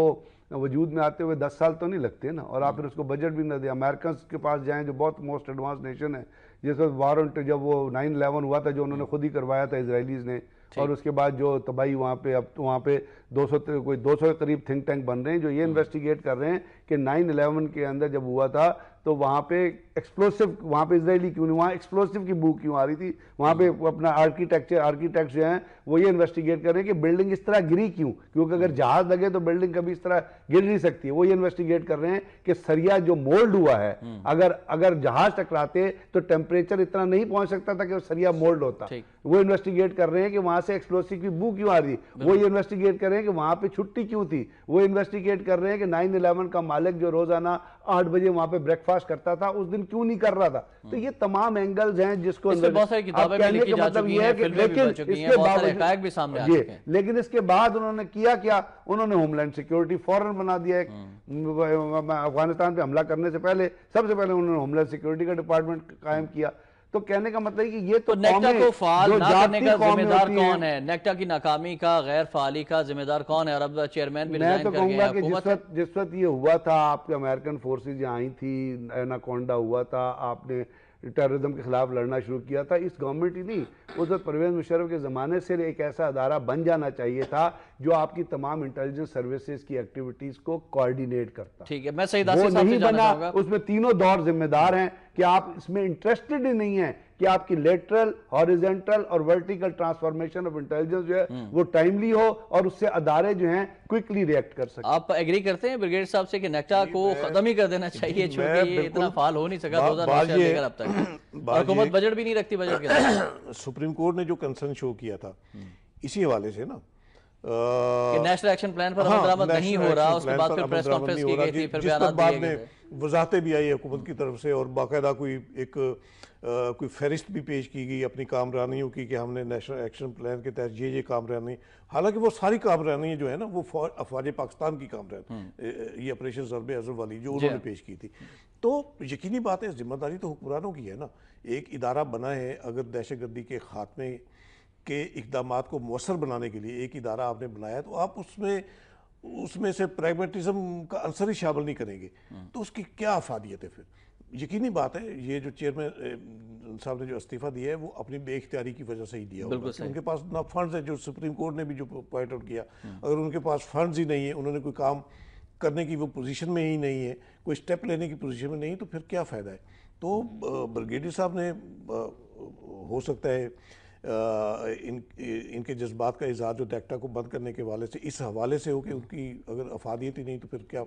वजूद में आते हुए 10 साल तो नहीं लगते ना, और आप फिर उसको बजट भी ना दें। अमेरिकन के पास जाएं जो बहुत मोस्ट एडवांस नेशन है, जिस वक्त वारंट जब वो 9/11 हुआ था जो उन्होंने खुद ही करवाया था इसराइलीज़ ने, और उसके बाद जो तबाही वहाँ पे, अब तो वहाँ पे 200 के करीब थिंक टैंक बन रहे हैं जो ये इन्वेस्टिगेट कर रहे हैं कि 9/11 के अंदर जब हुआ था तो वहाँ पे एक्सप्लोसिव, वहाँ पे इसराइली क्यों नहीं, वहाँ एक्सप्लोसिव की बू क्यों आ रही थी, वहाँ पे अपना आर्किटेक्ट जो हैं वो ये इन्वेस्टिगेट कर रहे हैं कि बिल्डिंग इस तरह गिरी क्यों, क्योंकि अगर जहाज लगे तो बिल्डिंग कभी इस तरह गिर नहीं सकती है। वो ये इन्वेस्टिगेट कर रहे हैं कि सरिया जो मोल्ड हुआ है, अगर जहाज टकराते तो टेम्परेचर इतना नहीं पहुंच सकता था कि वो सरिया मोल्ड होता। वो इन्वेस्टिगेट कर रहे हैं कि वहां से एक्सप्लोसिव की बू क्यों आ रही, वो ये इन्वेस्टिगेट कर रहे हैं कि वहां पे छुट्टी क्यों थी, वो इन्वेस्टिगेट कर रहे हैं कि 9/11 का मालिक जो रोजाना 8 बजे वहां पे ब्रेकफास्ट करता था उस दिन क्यों नहीं कर रहा था। तो ये तमाम एंगल्स हैं जिसको बहुत सारी किताबें भी लिखी जा चुकी हैं, फिल्में भी बन चुकी हैं, बहुत सारे हक़ाइक़ भी सामने आ चुके हैं। लेकिन इसके बाद उन्होंने किया क्या, उन्होंने होमलैंड सिक्योरिटी फौरन बना दिया। अफगानिस्तान पे हमला करने से पहले सबसे पहले उन्होंने होमलैंड सिक्योरिटी का डिपार्टमेंट कायम किया। तो कहने का मतलब है कि ये तो नेक्टा को फाल ना करने का जिम्मेदार कौन है, नेक्टा की नाकामी का, गैर फाली का जिम्मेदार कौन है? और अब चेयरमैन भी मैं तो कहूँगा कि जिस वक्त ये हुआ था, आपके अमेरिकन फोर्सेज यहाँ आई थी, एनाकोंडा हुआ था, आपने टेररिज्म के खिलाफ लड़ना शुरू किया था, इस गवर्नमेंट ही नहीं, उस वक्त परवेज मुशर्रफ के ज़माने से एक ऐसा अदारा बन जाना चाहिए था जो आपकी तमाम इंटेलिजेंस सर्विसेज की एक्टिविटीज़ को कोऑर्डिनेट करता। ठीक है, मैं वो नहीं बना, उसमें तीनों दौर जिम्मेदार हैं कि आप इसमें इंटरेस्टेड ही नहीं है कि आपकी लेटरल, हॉरिजॉन्टल और वर्टिकल ट्रांसफॉर्मेशन ऑफ इंटेलिजेंस जो है वो टाइमली हो और उससे अदारे जो हैं क्विकली रिएक्ट कर सकें। आप एग्री करते हैं ब्रिगेडियर साहब से कि नेक्टा को खत्म ही कर देना चाहिए, चूंकि ये इतना फाल हो नहीं सका 2009 से लेकर अब तक, हुकूमत बजट भी नहीं रखती बजट के सुप्रीम कोर्ट ने जो कंसर्न शो किया था इसी हवाले से ना कि नेशनल एक्शन प्लान पर अमल दरामद नहीं हो रहा, उसके बाद फिर प्रेस कॉन्फ्रेंस की गई थी, फिर बयान दिए गए थे, वजाहतें भी आई हुकूमत की तरफ से और बाकायदा कोई फहरिस्त भी पेश की गई अपनी कामरानियों की कि हमने नेशनल एक्शन प्लान के तहत ये कामरानी, हालांकि वो सारी कामरानी जो है ना वो अफवाज पाकिस्तान की कामरानी, ये ऑपरेशन ज़रब अज़र वाली जो उन्होंने पेश की थी। तो यकीनी बात है जिम्मेदारी तो हुक्मरानों की है ना। एक इदारा बना है, अगर दहशतगर्दी के खात्मे के इक़दामात को मौसर बनाने के लिए एक इदारा आपने बनाया, तो आप उसमें से प्रैग्मेटिज्म का अंसर ही शामिल नहीं करेंगे तो उसकी क्या अफादियत है? फिर यकीनी बात है ये जो चेयरमैन साहब ने जो इस्तीफ़ा दिया है वो अपनी बेइख्तियारी की वजह से ही दिया होगा। उनके पास ना फंड्स है, जो सुप्रीम कोर्ट ने भी जो पॉइंट आउट किया, अगर उनके पास फंड्स ही नहीं है, उन्होंने कोई काम करने की वो पोजीशन में ही नहीं है, कोई स्टेप लेने की पोजीशन में नहीं, तो फिर क्या फ़ायदा है? तो ब्रिगेडियर साहब ने हो सकता है इनके जज्बात का इजहार जो नेक्टा को बंद करने के हवाले से इस हवाले से हो कि उनकी अगर अफादियत ही नहीं तो फिर क्या।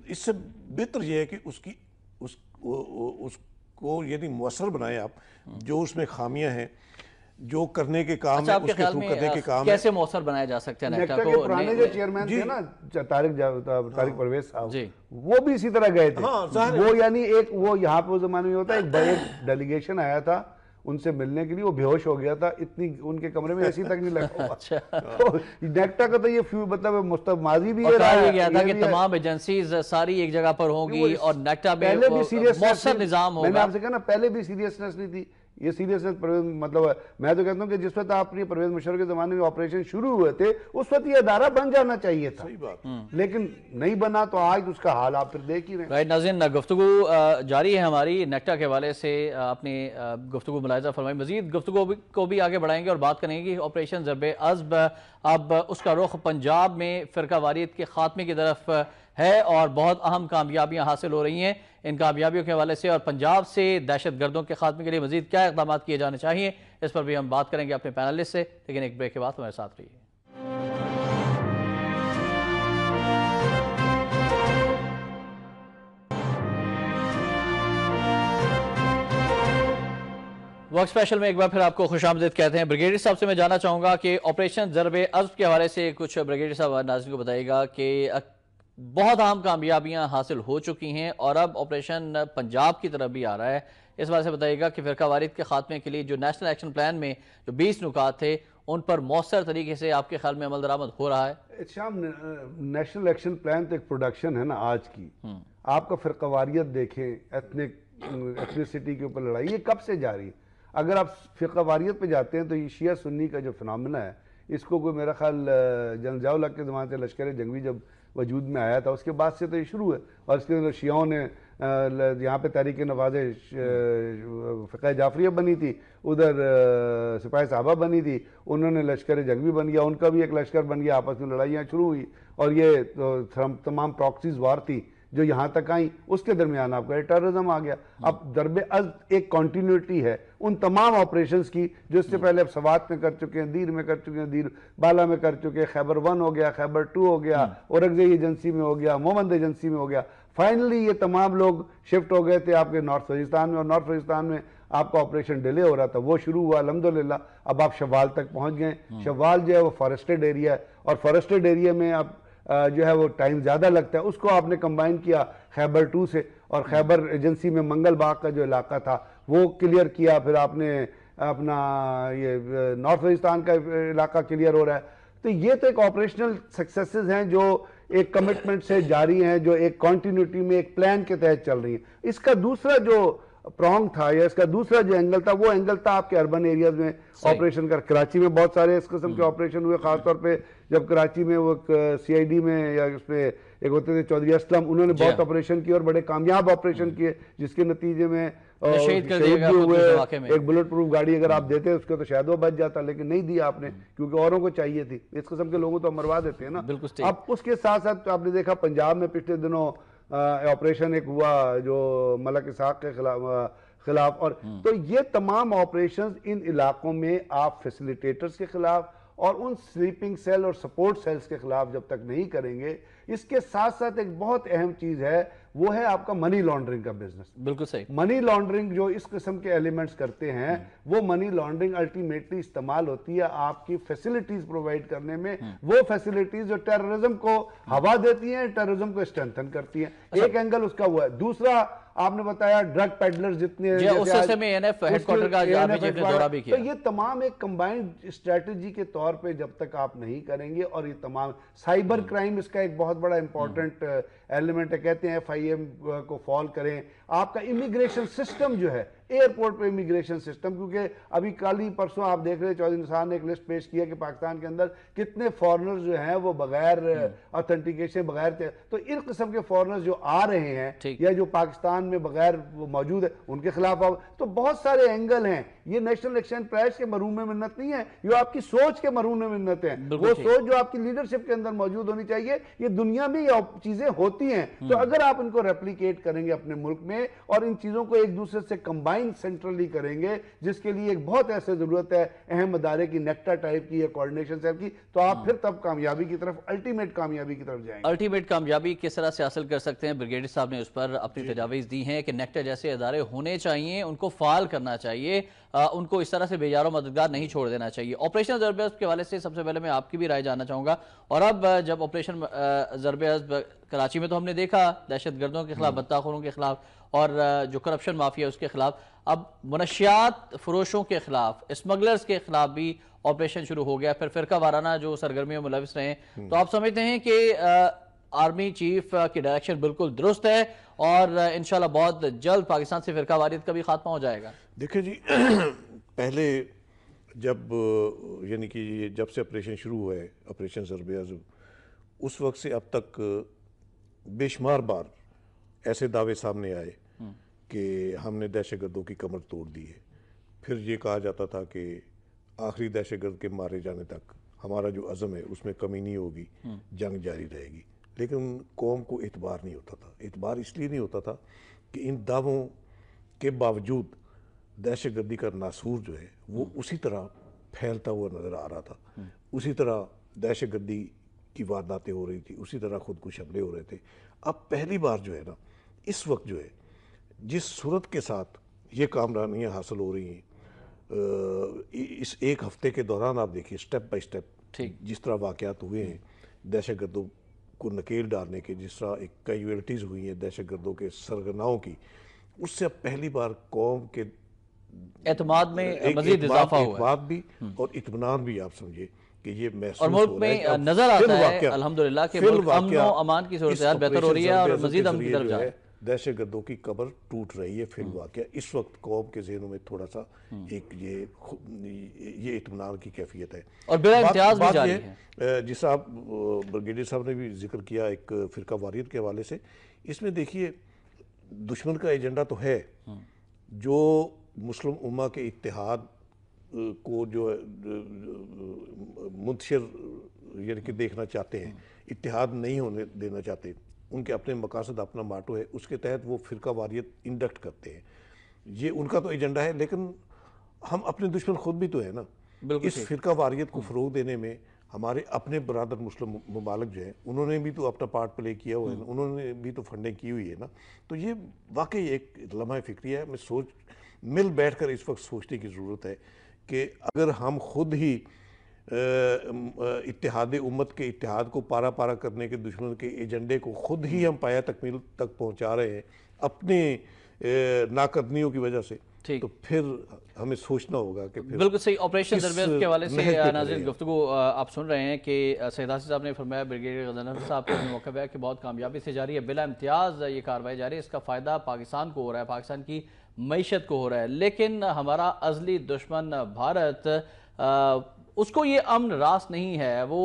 इससे बेहतर यह है कि उसको यदि मुअस्सर बनाए आप, जो उसमें खामियां हैं, जो करने के काम है, उसके थ्रू करने के काम कैसे मुअस्सर बनाया जा सकता है? नेक्टा को पुराने जो चेयरमैन थे ना तारिक परवेज साहब, वो भी इसी तरह गए थे। वो यानी एक वो यहाँ पे उस जमाने में होता है, एक बड़े डेलीगेशन आया था उनसे मिलने के लिए, वो बेहोश हो गया था, इतनी उनके कमरे में एसी तक नहीं लगा हुआ। अच्छा। तो नेक्टा का तो ये मतलब माजी भी है, कहा गया था कि तमाम एजेंसीज सारी एक जगह पर होंगी और नेक्टा पहले भी सीरियसनेस निजाम होगा। मैंने आपसे कहा ना, पहले भी सीरियसनेस नहीं थी, ये सीरियसनेस मतलब मैं तो कहता हूं कि जिस वक्त आपने परवेज मुशर्रफ के जमाने में ऑपरेशन शुरू हुए थे उस वक्त ये अदारा बन जाना चाहिए था। सही बात। लेकिन नहीं बना, तो आज उसका हाल आप फिर देख ही रहे हैं। राइट नाज़रीन, गुफ्तगू जारी है हमारी नेक्टा के हवाले से। आपने गुफ्तगू मुलाहिज़ा फरमाई, मजीद गुफ्तगू को भी आगे बढ़ाएंगे और बात करेंगे कि ऑपरेशन ज़रब-ए-अज़्ब अब उसका रुख पंजाब में फ़िरका वारियत के खात्मे की तरफ है और बहुत अहम कामयाबियाँ हासिल हो रही हैं। इन कामयाबियों के हवाले से और पंजाब से दहशत गर्दों के खात्मे के लिए मजीद क्या इक़दाम किए जाने चाहिए, इस पर भी हम बात करेंगे अपने पैनलिस्ट से। लेकिन एक ब्रेक के बाद हमारे साथ रहिए। वक्त स्पेशल में एक बार फिर आपको खुशामदीद कहते हैं। ब्रिगेडियर साहब से मैं जानना चाहूँगा कि ऑपरेशन ज़रब-ए-अज़्ब के हवाले से कुछ ब्रिगेडियर साहब नाज़रीन को बताइएगा कि बहुत अहम कामयाबियाँ हासिल हो चुकी हैं और अब ऑपरेशन पंजाब की तरफ भी आ रहा है। इस बारे से बताइएगा कि फ़िरका वारियत के खात्मे के लिए जो नेशनल एक्शन प्लान में जो 20 नुकात थे उन पर मौसर तरीके से आपके ख्याल में अमल दरामद हो रहा है? शाम, नेशनल एक्शन प्लान तो एक प्रोडक्शन है ना आज की। आपका फ़िरका वारियत देखें, एथनिसिटी के ऊपर लड़ाई ये कब से जारी है? अगर आप फ़िरका वारियत पे जाते हैं तो ये शिया सुन्नी का जो फिनोमेना है, इसको कोई मेरा ख्याल जनरल ज़िया-उल-हक के ज़माने से लश्कर जंगवी जब वजूद में आया था उसके बाद से तो ये शुरू है। और इसके अंदर शियाओं ने यहाँ पे तहरीक नवाज़ फ़िक़्ह जाफ़रिया बनी थी, उधर सिपाही साहबा बनी थी, उन्होंने लश्कर जंगवी बन गया, उनका भी एक लश्कर बन गया, आपस में लड़ाइयाँ शुरू हुई और ये तमाम प्रॉक्सीज वार थी जो यहाँ तक आई। उसके दरमियान आपका टेररिज्म आ गया। अब ज़रब-ए-अज़्ब एक कंटिन्यूटी है उन तमाम ऑपरेशंस की जो इससे पहले अब सवात में कर चुके हैं, दीर में कर चुके हैं, दीर बाला में कर चुके हैं, खैबर 1 हो गया, खैबर 2 हो गया, औरंगज़ेब एजेंसी में हो गया, मोहम्मद एजेंसी में हो गया। फाइनली ये तमाम लोग शिफ्ट हो गए थे आपके नॉर्थ वजीस्तान में और नॉर्थ वजीस्तान में आपका ऑपरेशन डिले हो रहा था, वो शुरू हुआ अल्हम्दुलिल्लाह। अब आप शवाल तक पहुँच गए। शवाल जो है वो फॉरेस्टेड एरिया है और फॉरेस्टेड एरिया में आप जो है वो टाइम ज़्यादा लगता है, उसको आपने कंबाइन किया खैबर 2 से और खैबर एजेंसी में मंगल बाग का जो इलाका था वो क्लियर किया। फिर आपने अपना ये नॉर्थ वजीस्तान का इलाका क्लियर हो रहा है। तो ये तो एक ऑपरेशनल सक्सेसेस हैं जो एक कमिटमेंट से जारी हैं, जो एक कॉन्टिन्यूटी में एक प्लान के तहत चल रही है। इसका दूसरा जो प्रॉन्ग था या इसका दूसरा जो एंगल था वो एंगल था आपके अर्बन एरियाज में ऑपरेशन कर। कराची में बहुत सारे इस किस्म के ऑपरेशन हुए, खासतौर पे जब कराची में वो सीआईडी में या उसमें एक होते थे चौधरी असलम, उन्होंने बहुत ऑपरेशन किए और बड़े कामयाब ऑपरेशन किए जिसके नतीजे में शहीद हुए। एक बुलेट प्रूफ गाड़ी अगर आप देते उसको तो शायद वो बच जाता, लेकिन नहीं दिया आपने क्योंकि औरों को चाहिए थी। इस किस्म के लोगों तो मरवा देते हैं ना। अब उसके साथ साथ आपने देखा पंजाब में पिछले दिनों ऑपरेशन एक हुआ जो मलक इसाक के खिलाफ और तो ये तमाम ऑपरेशंस इन इलाकों में आप फैसिलिटेटर्स के खिलाफ और उन स्लीपिंग सेल और सपोर्ट सेल्स के खिलाफ जब तक नहीं करेंगे। इसके साथ साथ एक बहुत अहम चीज है वो है आपका मनी लॉन्ड्रिंग का बिजनेस। बिल्कुल सही। मनी लॉन्ड्रिंग जो इस किस्म के एलिमेंट्स करते हैं वो मनी लॉन्ड्रिंग अल्टीमेटली इस्तेमाल होती है आपकी फैसिलिटीज प्रोवाइड करने में। वो फैसिलिटीज जो टेररिज्म को हवा देती हैं, टेररिज्म को स्ट्रेंथन करती हैं। एक एंगल उसका हुआ है। दूसरा आपने बताया ड्रग पेडलर्स जितने हेडक्वार्टर का दौरा भी किया। तो ये तमाम एक कंबाइंड स्ट्रेटजी के तौर पे जब तक आप नहीं करेंगे और ये तमाम साइबर क्राइम इसका एक बहुत बड़ा इंपॉर्टेंट एलिमेंट है। कहते हैं FIM को फॉल करें। आपका इमिग्रेशन सिस्टम जो है एयरपोर्ट पे इमिग्रेशन सिस्टम, क्योंकि अभी कल ही परसों आप देख रहे हैं चौधरी निसार ने एक लिस्ट पेश किया कि पाकिस्तान के अंदर कितने फॉरेनर्स जो हैं वो बगैर ऑथेंटिकेशन बगैर तो इन किस्म के फॉरेनर्स जो आ रहे हैं या जो पाकिस्तान में बगैर वो मौजूद है उनके खिलाफ आप तो बहुत सारे एंगल हैं। ये नेशनल एक्शन प्लान के मरूम में मिन्नत नहीं है, ये आपकी सोच के मरूम में मिन्नत है। वो सोच जो आपकी लीडरशिप के अंदर मौजूद होनी चाहिए। ये दुनिया में ये चीजें होती हैं, तो अगर आप इनको रेप्लिकेट करेंगे अपने मुल्क में और इन चीजों को एक दूसरे से कंबाइन सेंट्रली करेंगे, जिसके लिए एक बहुत ऐसे जरूरत है अहम अदारे की, नेक्टा टाइप की या कोऑर्डिनेशन सेल की, तो आप फिर तब कामयाबी की तरफ, अल्टीमेट कामयाबी की तरफ जाएंगे। अल्टीमेट कामयाबी किस तरह से हासिल कर सकते हैं? ब्रिगेडियर साहब ने उस पर अपनी तजावीज़ दी हैं कि नेक्टा जैसे अदारे होने चाहिए, उनको फाल करना चाहिए, उनको इस तरह से बेजारो मददगार नहीं छोड़ देना चाहिए। ऑपरेशन ज़रब-ए-अज़्ब के हवाले से सबसे पहले मैं आपकी भी राय जानना चाहूँगा। और अब जब ऑपरेशन ज़रब-ए-अज़्ब कराची में तो हमने देखा दहशत गर्दों के खिलाफ, बत्ताखोरों के खिलाफ और जो करप्शन माफिया उसके खिलाफ, अब मनशियात फरोशों के खिलाफ, स्मगलर्स के खिलाफ भी ऑपरेशन शुरू हो गया। फिर फ़िरका वाराना जो सरगर्मियों में मुलविस रहे। तो आप समझते हैं कि आर्मी चीफ की डायरेक्शन बिल्कुल दुरुस्त है और इंशाल्लाह बहुत जल्द पाकिस्तान से फिरका वारियत का भी खात्मा हो जाएगा? देखिए जी, पहले जब यानी कि जब से ऑपरेशन शुरू हुआ है, ऑपरेशन ज़रब-ए-अज़ब, उस वक्त से अब तक बेशुमार बार ऐसे दावे सामने आए कि हमने दहशतगर्दों की कमर तोड़ दी है। फिर ये कहा जाता था कि आखिरी दहशतगर्द के मारे जाने तक हमारा जो अज़म है उसमें कमी नहीं होगी, जंग जारी रहेगी। लेकिन कौम को एतबार नहीं होता था। एतबार इसलिए नहीं होता था कि इन दावों के बावजूद दहशतगर्दी का नासूर जो है वो उसी तरह फैलता हुआ नज़र आ रहा था। उसी तरह दहशतगर्दी की वारदातें हो रही थी, उसी तरह खुदकुश हमले हो रहे थे। अब पहली बार जो है ना, इस वक्त जो है जिस सूरत के साथ ये कामयाबियाँ हासिल हो रही हैं, इस एक हफ्ते के दौरान आप देखिए स्टेप बाय स्टेप ठीक। जिस तरह वाक़यात हुए हैं दहशतगर्दों को नकेल डालने के, जिस तरह एक कैजुअलिटीज़ हुई हैं दहशतगर्दों के सरगनाओं की, उससे अब पहली बार कौम के एतमाद में मजीद इजाफा हुआ है। एतमाद भी और इत्मीनान भी आप समझे कि ये महसूस और मुल्क हो रहा है में कि अब नजर आता फिर है वाक़या- अल्हम्दुलिल्लाह कि फिर मुल्क अमन वाक़या और अमान की सूरत इस हाल बेहतर हो रही है और ऑपरेशन मजीद अमन की ज़रब-ए-अज़ब तरफ के जा जरिए रहे जो हैं। है दहशतगर्दों की कब्र टूट रही है। फिर वाक़या इस वक्त कौम के जहनों में थोड़ा सा एक ये इत्मीनान की कैफियत है और बिला इम्तियाज भी बात जारी ये है। जिस आप ब्रिगेडियर साहब ने भी जिक्र किया एक फिरका वारियत के हवाले से, इसमें देखिए दुश्मन का एजेंडा तो है जो मुस्लिम उम्मा के इत्तेहाद को जो मुंतशिर यानी कि देखना चाहते हैं, इत्तेहाद नहीं होने देना चाहते, उनके अपने मकासद अपना माटो है, उसके तहत वो फिरका वारियत इंडक्ट करते हैं। ये उनका तो एजेंडा है, लेकिन हम अपने दुश्मन खुद भी तो है ना। इस फिरका वारियत को फ़रोग देने में हमारे अपने बरादर मुस्लिम ममालिक जो हैं उन्होंने भी तो अपना पार्ट प्ले किया हुआ है, उन्होंने भी तो फंडिंग की हुई है ना। तो ये वाकई एक लम्हा फ़िक्रिया है। मैं मिल बैठ कर इस वक्त सोचने की ज़रूरत है कि अगर हम खुद ही इत्तेहाद उम्मत के इत्तेहाद को पारा पारा करने के दुश्मन के एजेंडे को खुद ही हम पाया तकमील तक पहुंचा रहे हैं अपने नाकदनियों की वजह से, तो फिर हमें सोचना होगा कि फिर बिल्कुल सही। ऑपरेशन ज़रब-ए-अज़ब के हवाले से महज पे नाज़रीन करेगा। गुफ्तगू आप सुन रहे हैं कि सैयद आसिफ साहब ने फरमाया, ब्रिगेडियर गवर्नर साहब का भी मौक़िफ़ है कि बहुत कामयाबी से जारी है, बिला इम्तियाज़ ये कार्रवाई जारी है। इसका फ़ायदा पाकिस्तान को हो रहा है, पाकिस्तान की मईशत को हो रहा है। लेकिन हमारा अज़ली दुश्मन भारत, उसको ये अमन रास नहीं है। वो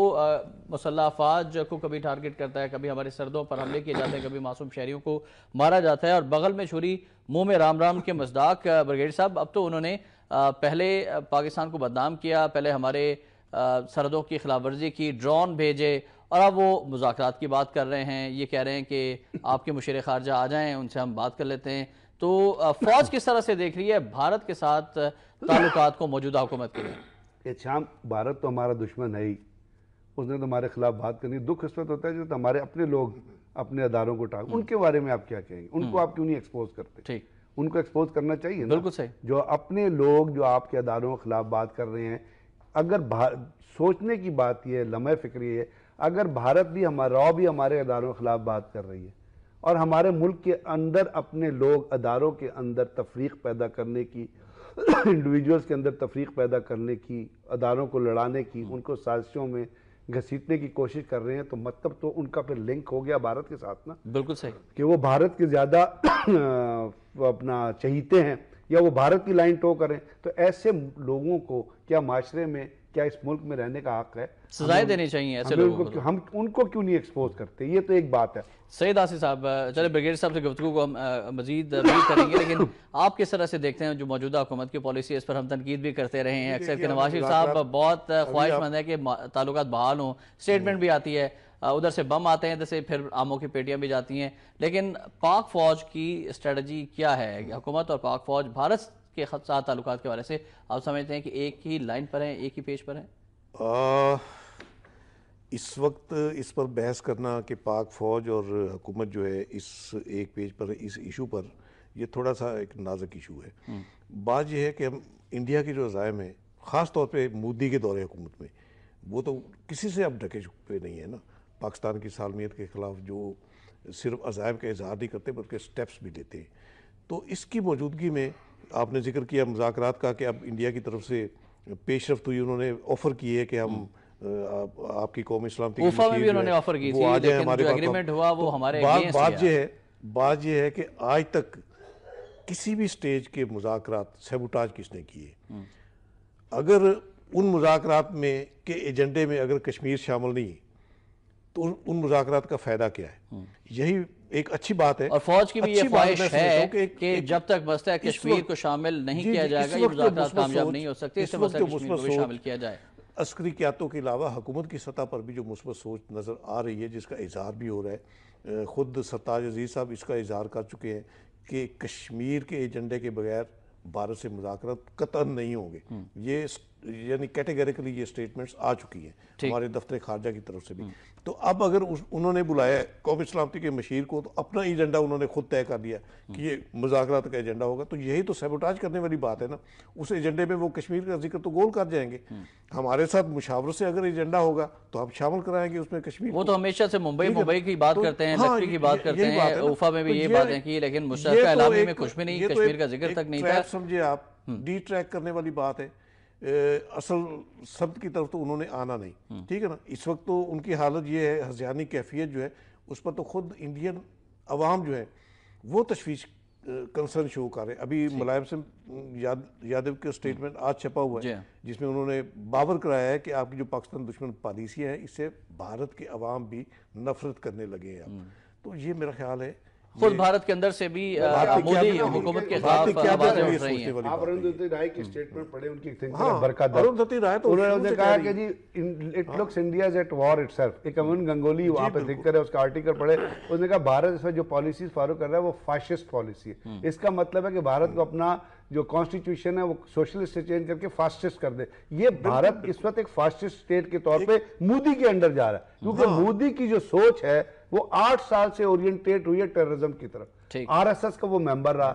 मुसल्लह अफवाज को कभी टारगेट करता है, कभी हमारे सरहदों पर हमले किए जाते हैं, कभी मासूम शहरियों को मारा जाता है और बगल में छुरी मुंह में राम राम के मज़दाक ब्रिगेडियर साहब अब तो उन्होंने पहले पाकिस्तान को बदनाम किया, पहले हमारे सरहदों की खिलाफ वर्जी की, ड्रोन भेजे और अब वो मुज़ाकरात की बात कर रहे हैं। ये कह रहे हैं कि आपके मुशीर खारजा आ जाएँ, उनसे हम बात कर लेते हैं। तो फ़ौज किस तरह से देख रही है भारत के साथ ताल्लुकात को मौजूदा हुकूमत के लिए? ये शाम भारत तो हमारा दुश्मन है ही, उसने तो हमारे खिलाफ बात करनी। दुख इस वक्त होता है जो हमारे अपने लोग अपने अदारों को टाल, उनके बारे में आप क्या कहेंगे? उनको आप क्यों नहीं एक्सपोज करते? ठीक, उनको एक्सपोज करना चाहिए ना। बिल्कुल सही। जो अपने लोग जो आपके अदारों के खिलाफ बात कर रहे हैं, अगर सोचने की बात यह लम्हे फिक्री है, अगर भारत भी रॉ भी हमारे अदारों के खिलाफ बात कर रही है और हमारे मुल्क के अंदर अपने लोग अदारों के अंदर तफरीक पैदा करने की इंडिविजुअल्स के अंदर तफरीक पैदा करने की, अदारों को लड़ाने की, उनको साजिशों में घसीटने की कोशिश कर रहे हैं, तो मतलब तो उनका फिर लिंक हो गया भारत के साथ ना। बिल्कुल सही कि वो भारत के ज़्यादा अपना चहीते हैं या वो भारत की लाइन टो करें। तो ऐसे लोगों को क्या माशरे में, क्या इस मुल्क में रहने का हक है? सजाएं देनी चाहिए ऐसे लोगों को। हम उनको क्यों नहीं एक्सपोज करते? ये तो एक बात है। सैयद आसिफ साहब, चले ब्रिगेडियर साहब से गुफ्तगू को हम मजीद करेंगे, लेकिन आप किस तरह से देखते हैं जो मौजूदा हुकूमत की पॉलिसी है? इस पर हम तनकीद भी करते रहे हैं अक्सर कि नवाज शरीफ साहब बहुत ख्वाहिशमंद है कि ताल्लुकात बहाल हों, स्टेटमेंट भी आती है, उधर से बम आते हैं, इधर से फिर आमों की पेटियां भी जाती हैं। लेकिन पाक फौज की स्ट्रेटजी क्या है? हुकूमत और पाक फौज भारत के साथ ताल्लुकात के हवाले से आप समझते हैं कि एक ही लाइन पर है, एक ही पेज पर है? इस वक्त इस पर बहस करना कि पाक फ़ौज और हुकूमत जो है इस एक पेज पर इस इशू पर, ये थोड़ा सा एक नाजुक इशू है। बात यह है कि हम इंडिया की जो अज़ाइम है, ख़ास तौर पे मोदी के दौरे हुकूमत में, वो तो किसी से अब ढके छुपे नहीं है ना। पाकिस्तान की सालमियत के ख़िलाफ़ जो सिर्फ अज़ाइम का इजहार नहीं करते बल्कि स्टेप्स भी लेते हैं। तो इसकी मौजूदगी में आपने जिक्र किया मुज़ाकरात का कि अब इंडिया की तरफ से पेशरफ्त हुई, उन्होंने ऑफ़र की है कि हम आपकी कौम सलामती की उफा में मशीर भी जो उन्होंने है, ऑफर की वो थी, आ जाए लेकिन हमारे जो पास। एग्रीमेंट हुआ वो हमारे बात against गया। बात ये है कि आज तक किसी भी स्टेज के मुज़ाकरात सैबोटाज किसने किए। अगर उन मुज़ाकरात में के एजेंडे में अगर कश्मीर शामिल नहीं तो उन मुज़ाकरात का फ़ायदा क्या है। यही एक अच्छी बात है। और फौज की भी ये अच्छी बात ख्वाहिश मैं समझता है हूं कि जब तक मसला इस कश्मीर वक्त- को शामिल नहीं जी, किया जी, जाएगा इस ये वक्त जो मुज़ाकरात मुस्बत कामयाब सोच- नहीं हो सकते, इस इससे वक्त मसला जो कश्मीर मुस्बत को भी सोच शामिल किया जाए। अस्करी क़यादतों के अलावा हुकूमत की सतह पर भी जो मुस्बत सोच नज़र आ रही है, जिसका इजहार भी हो रहा है, ख़ुद सरताज अजीज़ साहब इसका इजहार कर चुके हैं कि कश्मीर के एजेंडे के बगैर भारत से मुज़ाकरात कतई नहीं होंगे। ये यानी कैटेगरिकली ये स्टेटमेंट्स आ चुकी हैं हमारे दफ्तर खारजा की तरफ से भी। तो अब अगर उन्होंने बुलाया है कौमी सलामती के मशीर को, तो अपना एजेंडा उन्होंने खुद तय कर लिया कि ये मुज़ाकरात का एजेंडा होगा, तो यही तो सैबोटाज करने वाली बात है ना। उस एजेंडे में वो कश्मीर का जिक्र तो गोल कर जाएंगे। हमारे साथ मुशावरत से अगर एजेंडा होगा तो हम शामिल कराएंगे उसमें कश्मीर वो को। तो हमेशा से मुंबई ठीक है। मुंबई की बात तो करते हैं, हाँ, लक्ष्मी की बात करते यही बात हैं, है ना। उफा में भी तो ये ये- बातें की, लेकिन ये मुश्तरका तो एलामी में एक- कुछ भी नहीं, ये तो कश्मीर एक- का जिक्र एक तक नहीं ट्रैप था। समझिए आप, डी ट्रैक करने वाली बात है। असल शब्द की तरफ तो उन्होंने आना नहीं, ठीक है ना। इस वक्त तो उनकी हालत ये है, हज़ियानी कैफियत जो है उस पर तो खुद इंडियन अवाम जो है वो तशवीश कंसर्न शो कर रहे हैं। अभी मुलायम सिंह यादव का स्टेटमेंट आज छपा हुआ है, जिसमें उन्होंने बावर कराया है कि आपकी जो पाकिस्तान दुश्मन पॉलिसियाँ हैं इससे भारत के अवाम भी नफरत करने लगे हैं अब। तो ये मेरा ख्याल है खुद भारत के अंदर से भी मोदी हुकूमत के खिलाफ आवाजें उठ रही हैं। आप अरुंधति राय की स्टेटमेंट पढ़े, उनकी थिंक हाँ, बरकत अरुंधति राय तो उन्होंने कहा कि जी it looks India is at war itself. एक अमन गंगोली वहाँ पे थिंकर है, उसका आर्टिकल पढ़े, उसने कहा भारत इसमें जो पॉलिसीज फॉलो कर रहा है वो फाशिस्ट पॉलिसी है। इसका मतलब है कि भारत को अपना जो कॉन्स्टिट्यूशन है वो सोशलिस्ट से चेंज करके फास्टिस्ट कर दे। ये भारत इस वक्त एक फास्टिस्ट स्टेट के तौर पे मोदी के अंडर जा रहा है, क्योंकि मोदी की जो सोच है वो 8 साल से ओरिएंटेड हुई है टेररिज्म की तरफ। आरएसएस का वो मेंबर रहा।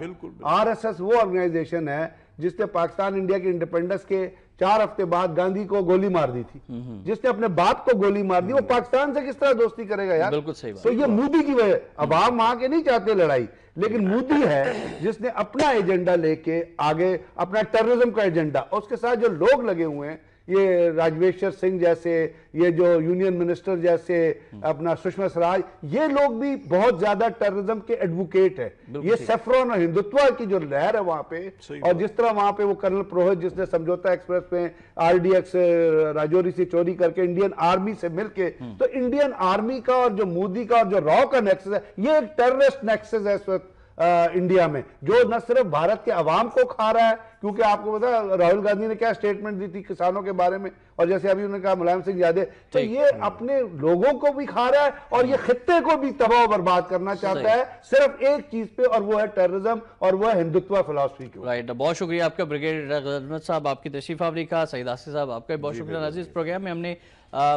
आरएसएस वो ऑर्गेनाइजेशन है जिसने पाकिस्तान इंडिया की इंडिपेंडेंस के 4 हफ्ते बाद गांधी को गोली मार दी थी, जिसने अपने बाप को गोली मार दी। वो पाकिस्तान से किस तरह दोस्ती करेगा यार? बिल्कुल सही बात। तो ये मोदी की वजह, अवाम वहां के नहीं चाहते लड़ाई, लेकिन मोदी है जिसने अपना एजेंडा लेके आगे, अपना टेररिज्म का एजेंडा, उसके साथ जो लोग लगे हुए हैं, ये राजवेश्वर सिंह जैसे, ये जो यूनियन मिनिस्टर जैसे अपना सुषमा स्वराज, ये लोग भी बहुत ज्यादा टेररिज्म के एडवोकेट है। ये सेफ्रॉन और हिंदुत्व की जो लहर है वहां पे, और जिस तरह वहां पे वो कर्नल पुरोहित जिसने समझौता एक्सप्रेस में आरडीएक्स राजौरी से चोरी करके इंडियन आर्मी से मिलके, तो इंडियन आर्मी का और जो मोदी का और जो रॉ का नेक्सस है, ये एक टेररिस्ट नेक्सस है इस वक्त इंडिया में, जो न सिर्फ भारत के अवाम को खा रहा है, क्योंकि आपको पता है राहुल गांधी ने क्या स्टेटमेंट दी थी किसानों के बारे में, और जैसे अभी उन्होंने कहा मुलायम सिंह यादव, तो ये अपने लोगों को भी खा रहा है और ये खित्ते को भी तबाह बर्बाद करना चाहता है सिर्फ एक चीज पे, और वो है टेररिज्म और वो है हिंदुत्व फिलॉसफी के। राइट, बहुत शुक्रिया आपका ब्रिगेडियर गजनत साहब, आपकी तशरीफ आवरी का। सईद आसिफ साहब आपका बहुत शुक्रिया। नाज़रीन, इस प्रोग्राम में हमने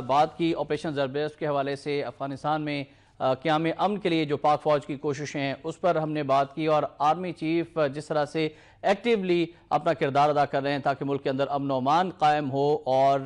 बात की ऑपरेशन ज़रबेस्ट के हवाले से, अफगानिस्तान में क़याम अमन के लिए जो पाक फ़ौज की कोशिशें हैं उस पर हमने बात की, और आर्मी चीफ जिस तरह से एक्टिवली अपना किरदार अदा कर रहे हैं ताकि मुल्क के अंदर अमन व अमान कायम हो, और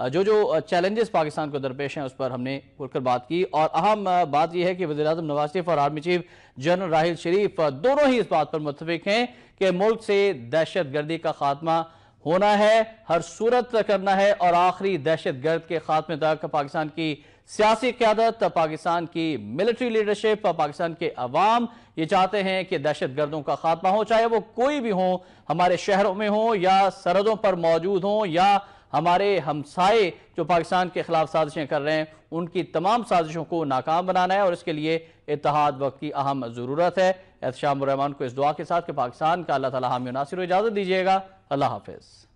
जो चैलेंजेस पाकिस्तान को दरपेश हैं उस पर हमने खुलकर बात की। और अहम बात यह है कि वज़ीर-ए-आज़म नवाज़ शरीफ और आर्मी चीफ जनरल राहिल शरीफ दोनों ही इस बात पर मुत्तफ़िक हैं कि मुल्क से दहशत गर्दी का खात्मा होना है, हर सूरत करना है, और आखिरी दहशत गर्द के खात्मे तक पाकिस्तान की सियासी क़यादत, पाकिस्तान की मिलिट्री लीडरशिप, पाकिस्तान के अवाम ये चाहते हैं कि दहशत गर्दों का खात्मा हो, चाहे वो कोई भी हो, हमारे शहरों में हो या सरहदों पर मौजूद हो या हमारे हमसाए जो पाकिस्तान के खिलाफ साजिशें कर रहे हैं, उनकी तमाम साजिशों को नाकाम बनाना है, और इसके लिए इत्तेहाद वक्त की अहम ज़रूरत है। एहतशाम रहमान को इस दुआ के साथ कि पाकिस्तान का अल्लाह ताला हामी नासिर, इजाज़त दीजिएगा। अल्लाह हाफ़िज़।